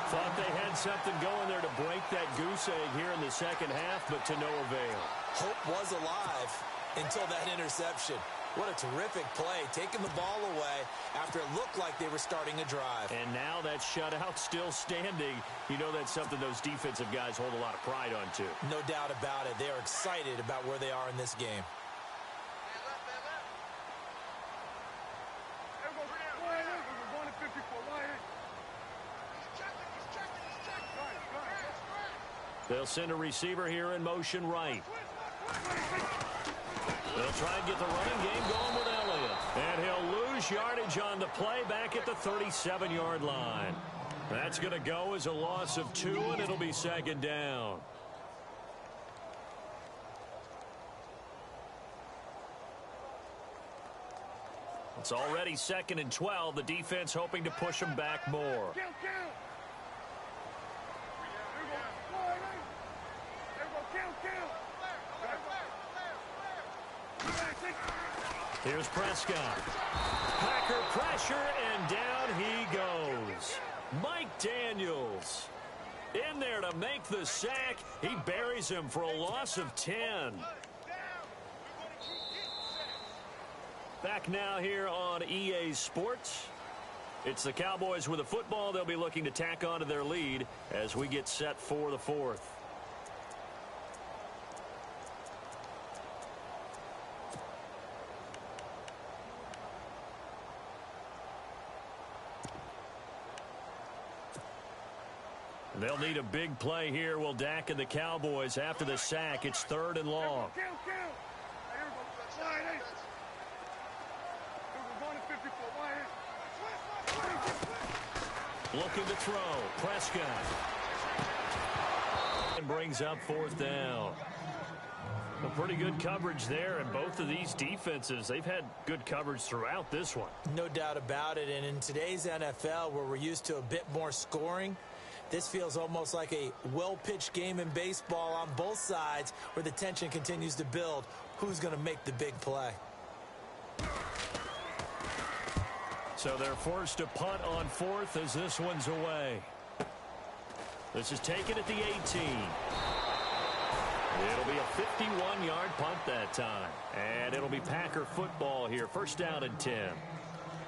Thought they had something going there to break that goose egg here in the second half, but to no avail. Hope was alive until that interception. What a terrific play, taking the ball away after it looked like they were starting a drive. And now that shutout still standing. You know that's something those defensive guys hold a lot of pride on, too. No doubt about it. They are excited about where they are in this game. They'll send a receiver here in motion right. They'll try and get the running game going with Elliott. And he'll lose yardage on the play back at the 37-yard line. That's going to go as a loss of 2, and it'll be 2nd down. It's already 2nd and 12. The defense hoping to push them back more. Here's Prescott. Packer pressure, and down he goes. Mike Daniels in there to make the sack. He buries him for a loss of 10. Back now here on EA Sports. It's the Cowboys with a football. They'll be looking to tack onto their lead as we get set for the 4th. They'll need a big play here. Will Dak and the Cowboys after the sack. It's 3rd and long. Looking to throw. Prescott. And brings up 4th down. A pretty good coverage there, and both of these defenses, they've had good coverage throughout this one. No doubt about it, and in today's NFL where we're used to a bit more scoring, this feels almost like a well-pitched game in baseball on both sides where the tension continues to build. Who's going to make the big play? So they're forced to punt on 4th as this one's away. This is taken at the 18. It'll be a 51-yard punt that time. And it'll be Packer football here. 1st down and 10.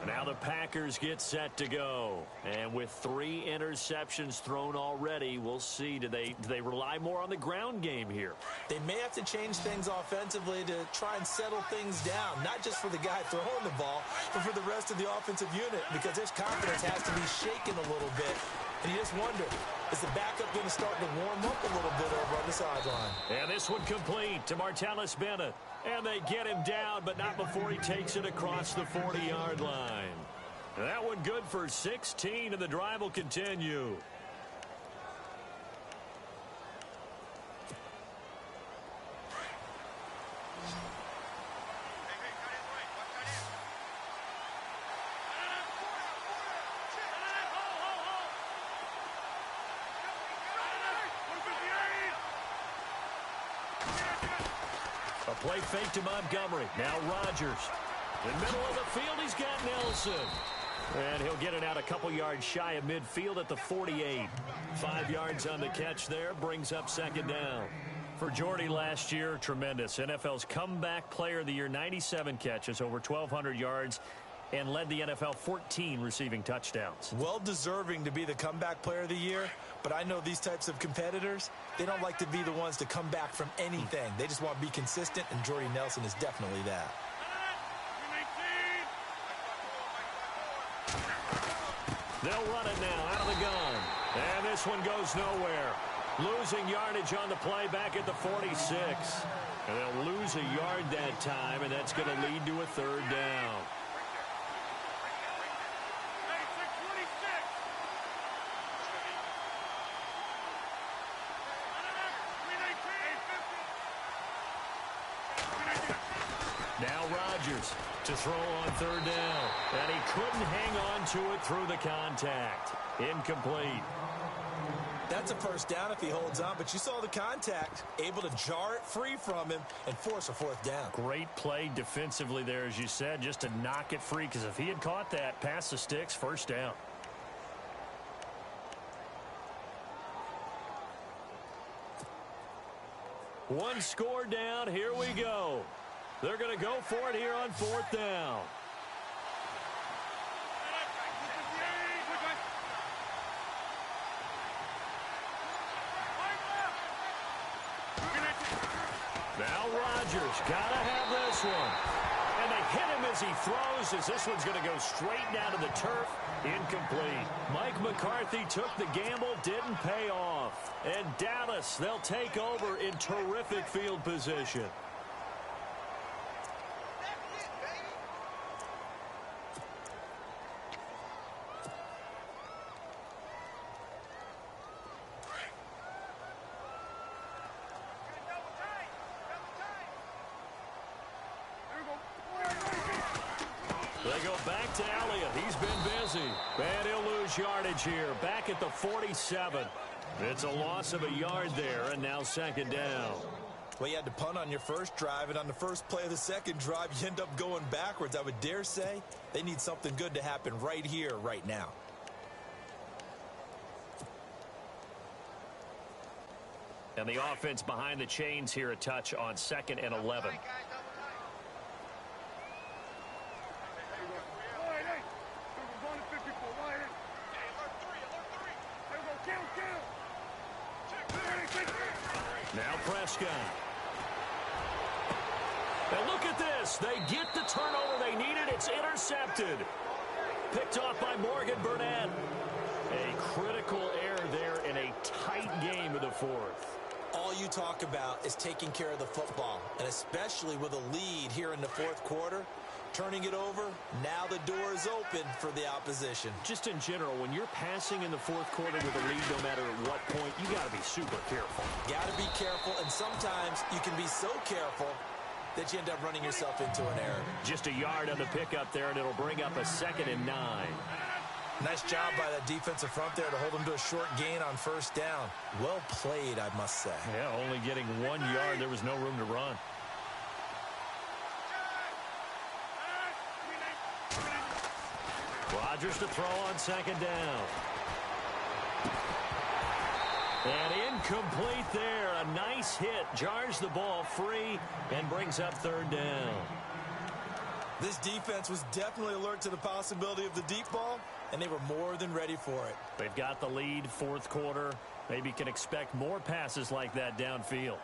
Now the Packers get set to go. And with 3 interceptions thrown already, we'll see. Do they rely more on the ground game here? They may have to change things offensively to try and settle things down. Not just for the guy throwing the ball, but for the rest of the offensive unit. Because their confidence has to be shaken a little bit. And you just wonder, is the backup going to start to warm up a little bit over on the sideline? And this one complete to Martellus Bennett. And they get him down, but not before he takes it across the 40-yard line. That one good for 16, and the drive will continue. A play fake to Montgomery. Now Rodgers. In the middle of the field, he's got Nelson. And he'll get it out a couple yards shy of midfield at the 48. 5 yards on the catch there, brings up second down. For Jordy last year, tremendous. NFL's comeback player of the year, 97 catches, over 1,200 yards, and led the NFL 14 receiving touchdowns. Well deserving to be the comeback player of the year, but I know these types of competitors, they don't like to be the ones to come back from anything. They just want to be consistent, and Jordy Nelson is definitely that. They'll run it now out of the gun. And this one goes nowhere. Losing yardage on the play back at the 46. And they'll lose a yard that time, and that's going to lead to a third down. Now Rodgers to throw on third down. And he couldn't hang on to it through the contact. Incomplete. That's a first down if he holds on, but you saw the contact. Able to jar it free from him and force a fourth down. Great play defensively there, as you said, just to knock it free, because if he had caught that, past the sticks, first down. One score down. Here we go. They're going to go for it here on fourth down. Now Rodgers got to have this one. And they hit him as he throws, as this one's going to go straight down to the turf. Incomplete. Mike McCarthy took the gamble, didn't pay off. And Dallas, they'll take over in terrific field position. They go back to Elliott. He's been busy. And he'll lose yardage here. Back at the 47. It's a loss of a yard there, and now second down. Well, you had to punt on your first drive, and on the first play of the second drive, you end up going backwards. I would dare say they need something good to happen right here, right now. And the offense behind the chains here, a touch on 2nd and 11. Now Prescott. And look at this. They get the turnover they needed. It's intercepted. Picked off by Morgan Burnett. A critical error there in a tight game of the fourth. All you talk about is taking care of the football, and especially with a lead here in the fourth quarter. Turning it over, now the door is open for the opposition. Just in general, when you're passing in the fourth quarter with a lead, no matter at what point, you got to be super careful. Got to be careful, and sometimes you can be so careful that you end up running yourself into an error. Just a yard on the pickup there, and it'll bring up a 2nd and 9. Nice job by that defensive front there to hold them to a short gain on first down. Well played, I must say. Yeah, only getting 1 yard. There was no room to run. Rodgers to throw on second down. And incomplete there. A nice hit. Jars the ball free and brings up third down. This defense was definitely alert to the possibility of the deep ball, and they were more than ready for it. They've got the lead, fourth quarter. Maybe can expect more passes like that downfield.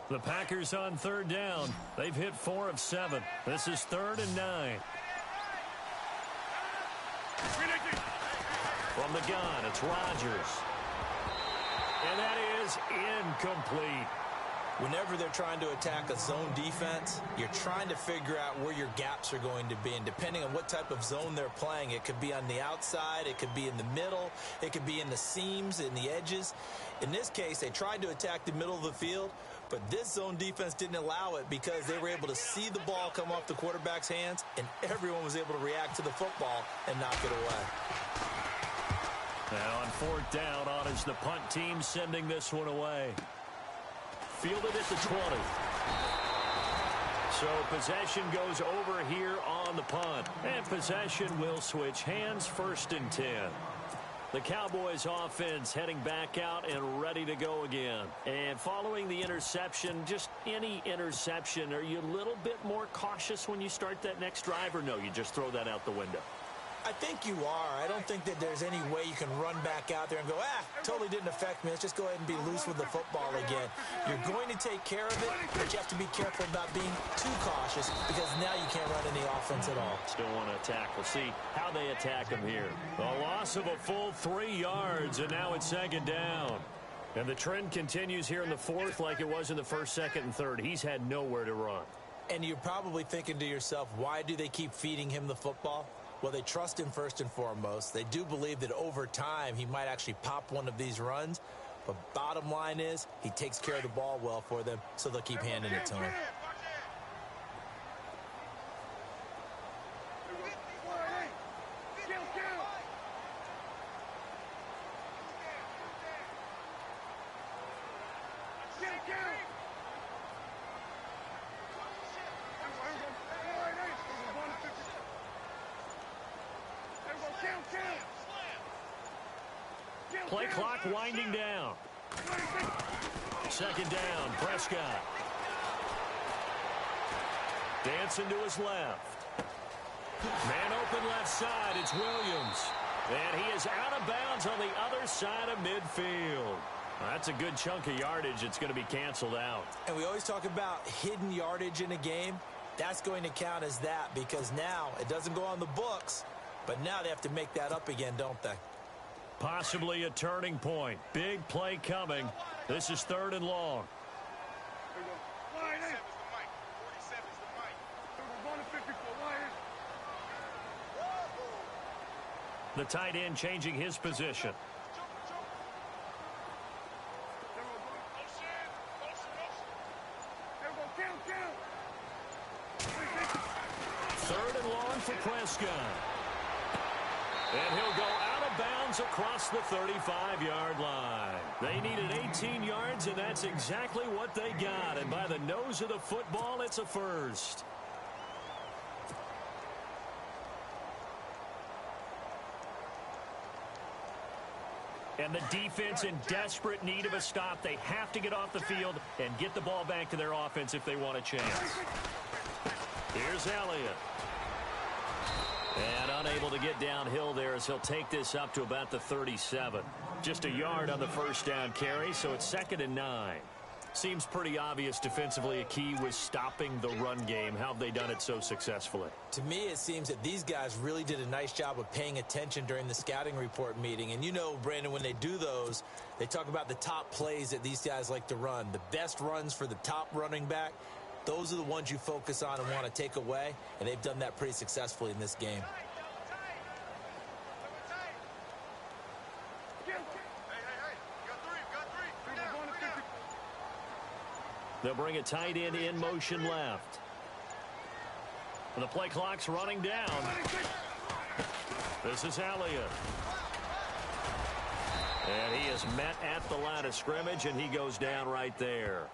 The Packers on third down. They've hit 4 of 7. This is 3rd and 9. From the gun, it's Rodgers. And that is incomplete. Whenever they're trying to attack a zone defense, you're trying to figure out where your gaps are going to be. And depending on what type of zone they're playing, it could be on the outside, it could be in the middle, it could be in the seams, in the edges. In this case, they tried to attack the middle of the field, but this zone defense didn't allow it because they were able to see the ball come off the quarterback's hands, and everyone was able to react to the football and knock it away. Now on 4th down, on is the punt team sending this one away. Fielded at the 20. So possession goes over here on the punt. And possession will switch hands, 1st and 10. The Cowboys offense heading back out and ready to go again. And following the interception, just any interception, are you a little bit more cautious when you start that next drive, or no, you just throw that out the window? I think you are. I don't think that there's any way you can run back out there and go, totally didn't affect me. Let's just go ahead and be loose with the football again. You're going to take care of it, but you have to be careful about being too cautious because now you can't run any offense at all. Still want to attack. We'll see how they attack him here. A loss of a full 3 yards, and now it's 2nd down. And the trend continues here in the 4th like it was in the 1st, 2nd, and 3rd. He's had nowhere to run. And you're probably thinking to yourself, why do they keep feeding him the football? Well, they trust him first and foremost. They do believe that over time he might actually pop one of these runs. But bottom line is he takes care of the ball well for them, so they'll keep handing it to him. Play clock winding down. 2nd down, Prescott. Dancing to his left. Man open left side, it's Williams. And he is out of bounds on the other side of midfield. That's a good chunk of yardage. It's going to be canceled out. And we always talk about hidden yardage in a game. That's going to count as that because now it doesn't go on the books, but now they have to make that up again, don't they? Possibly a turning point. Big play coming. This is 3rd and long. The tight end changing his position. Third and long for Prescott. And he'll go out of bounds across the 35-yard line. They needed 18 yards, and that's exactly what they got. And by the nose of the football, it's a first. And the defense in desperate need of a stop. They have to get off the field and get the ball back to their offense if they want a chance. Here's Elliott. And unable to get downhill there as he'll take this up to about the 37. Just a yard on the first down carry, so it's 2nd and 9. Seems pretty obvious defensively a key was stopping the run game. How have they done it so successfully? To me, it seems that these guys really did a nice job of paying attention during the scouting report meeting. And you know, Brandon, when they do those, they talk about the top plays that these guys like to run. The best runs for the top running back. Those are the ones you focus on and want to take away, and they've done that pretty successfully in this game. They'll bring a tight end in motion left. And the play clock's running down. This is Elliott. And he is met at the line of scrimmage, and he goes down right there.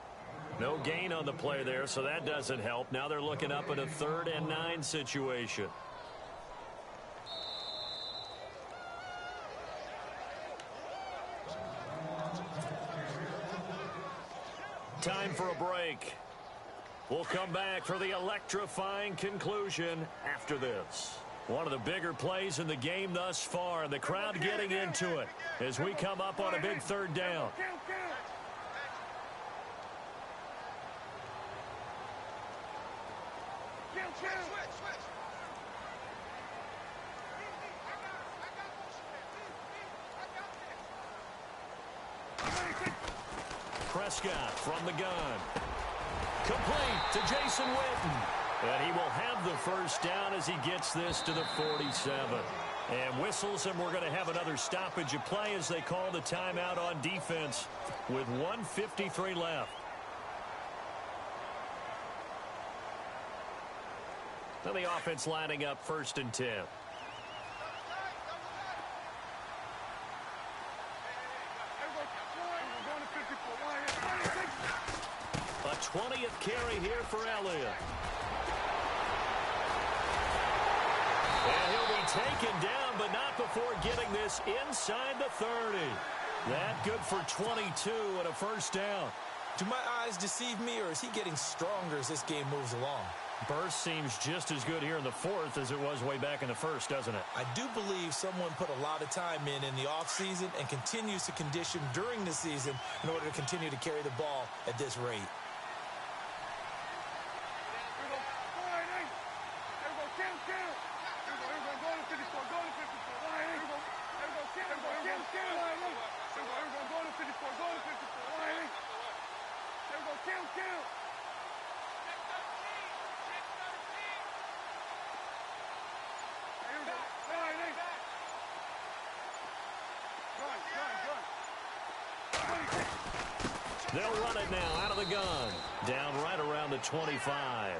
No gain on the play there, so that doesn't help. Now they're looking up at a 3rd and 9 situation. Time for a break. We'll come back for the electrifying conclusion after this. One of the bigger plays in the game thus far, and the crowd getting into it as we come up on a big 3rd down. Prescott from the gun. Complete to Jason Witten. And he will have the first down as he gets this to the 47. And whistles, and we're going to have another stoppage of play as they call the timeout on defense with 1:53 left. Now the offense lining up 1st and 10. A 20th carry here for Elliott. And he'll be taken down, but not before getting this inside the 30. That good for 22 and a first down. Do my eyes deceive me, or is he getting stronger as this game moves along? Burst seems just as good here in the 4th as it was way back in the 1st, doesn't it? I do believe someone put a lot of time in the offseason and continues to condition during the season in order to continue to carry the ball at this rate. They'll run it now out of the gun. Down right around the 25.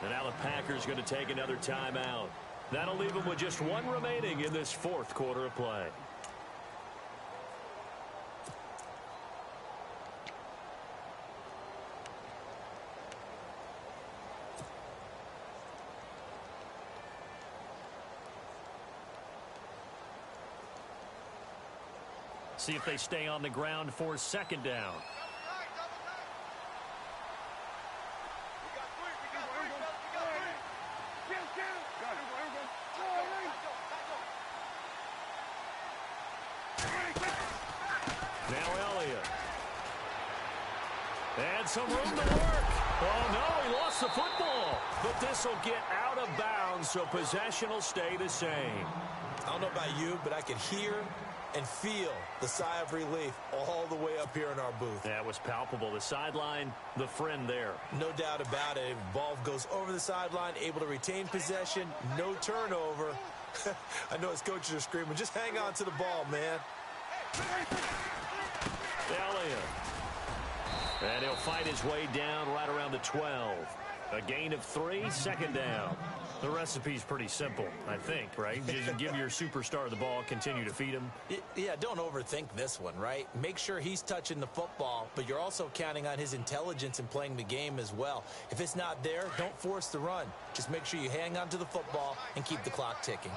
And now the Packers going to take another timeout. That'll leave them with just one remaining in this 4th quarter of play. See if they stay on the ground for 2nd down. Now Elliott. And some room to work. Oh, no, he lost the football. But this will get out of bounds, so possession will stay the same. I don't know about you, but I could hear and feel the sigh of relief all the way up here in our booth. That was palpable. The sideline, the friend there. No doubt about it. Ball goes over the sideline, able to retain possession, no turnover. I know his coaches are screaming, just hang on to the ball, man. Elliott. And he'll fight his way down right around the 12. A gain of 3, 2nd down. The recipe's pretty simple, I think, right? Just give your superstar the ball, continue to feed him. Yeah, don't overthink this one, right? Make sure he's touching the football, but you're also counting on his intelligence in playing the game as well. If it's not there, don't force the run. Just make sure you hang on to the football and keep the clock ticking.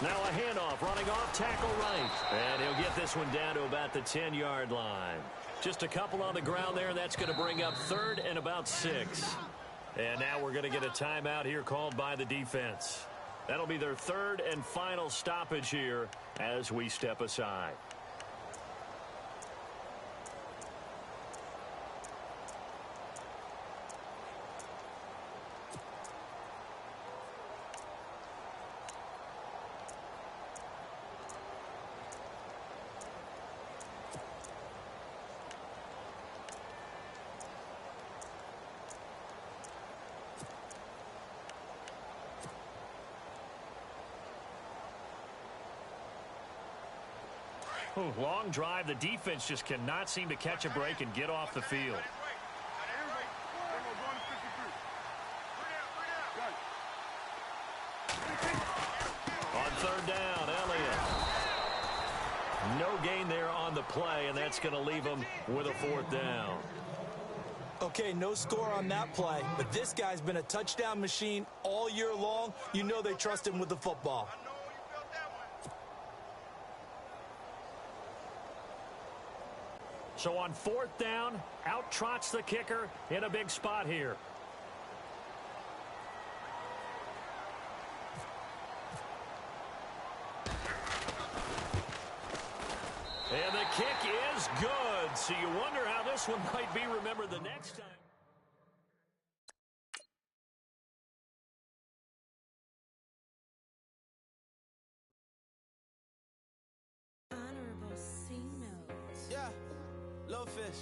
Now a handoff, running off, tackle right. And he'll get this one down to about the 10-yard line. Just a couple on the ground there, and that's going to bring up 3rd and about 6. And now we're going to get a timeout here called by the defense. That'll be their 3rd and final stoppage here as we step aside. Long drive. The defense just cannot seem to catch a break and get off the field. On 3rd down, Elliott. No gain there on the play, and that's going to leave him with a 4th down. Okay, no score on that play, but this guy's been a touchdown machine all year long. You know they trust him with the football. So on 4th down, out trots the kicker in a big spot here. And the kick is good. So you wonder how this one might be remembered the next time. Honorable C notes. Yeah, little fish.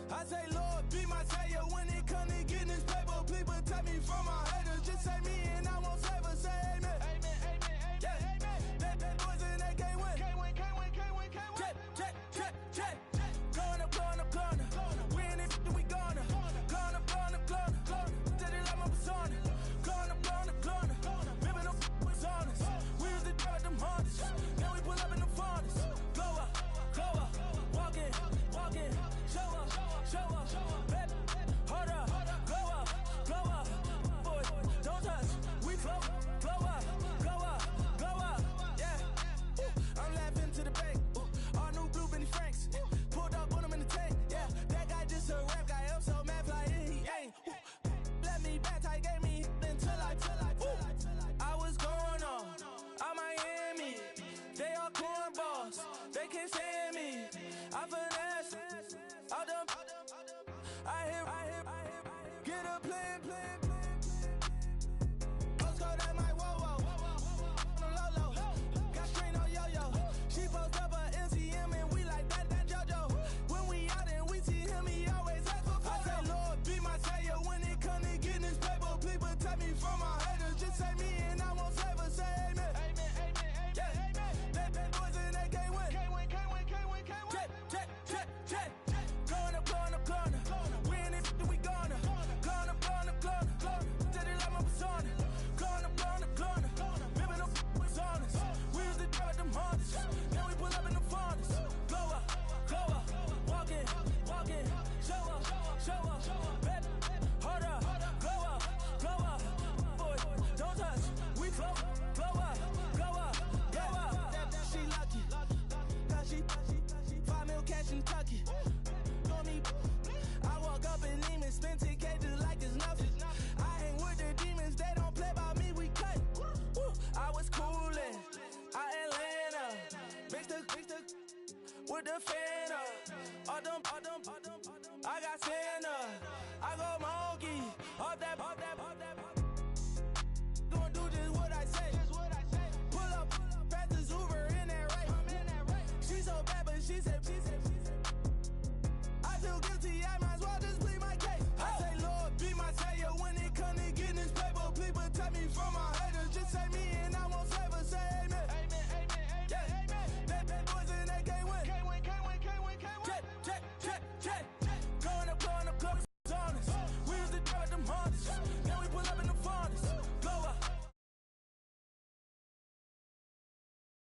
I say, Lord, be my savior when it comes to getting this paper. Please protect me from my haters. Just say me and I won't save us. Say amen. Amen, amen, amen, yeah. Amen. That boys in that game win. Can't win, can't win, can't win, can't win. Check. Going up. We in it, we gonna. Going up. Did it like my persona. Going up. Ripping up was honest. We used to drive them Hondas. Now we pull up in the Fondas. Glow up. Walk in. Show up. Baby, hold up. Glow up. Boy, don't touch. We flow up. Yeah. I'm laughing to the bank. All new blue Benny Franks. Pulled up, put him in the tank. Yeah, that guy just a rap guy. I'm so mad, fly in, he ain't. Let me back, tight, gave me until I was going on. I'm Miami. They all cornballs. They can't stand me. I finesse. All them. I hear. Get a plan. Let's go that my whoa. No low. Got screen on yo-yo. She post up a MCM and we like that JoJo. When we out and we see him, he always ask for photo. I say, Lord, be my savior when it come to getting this paper. Please protect me from my haters. Just say me and I won't save us. Say amen. Amen. Yeah. That boys in that game win. Can't win. Check. Going up. We in it, we gonna. Going up. Did it like my persona. Going up. Ripping up was honest. We used to drive them Hondas. Now we pull up in the Fondas. Glow up. Walk in. Show up. Baby, hold up. Glow up. Boy, don't touch. We flow up. She lucky. Cause she 5 mil cash in Kentucky. Know me. I walk up in demons, spend 10K just like it's nothing. I hang with the demons, they don't play by me, we cut. I was coolin', out Atlanta, mixed with the fan.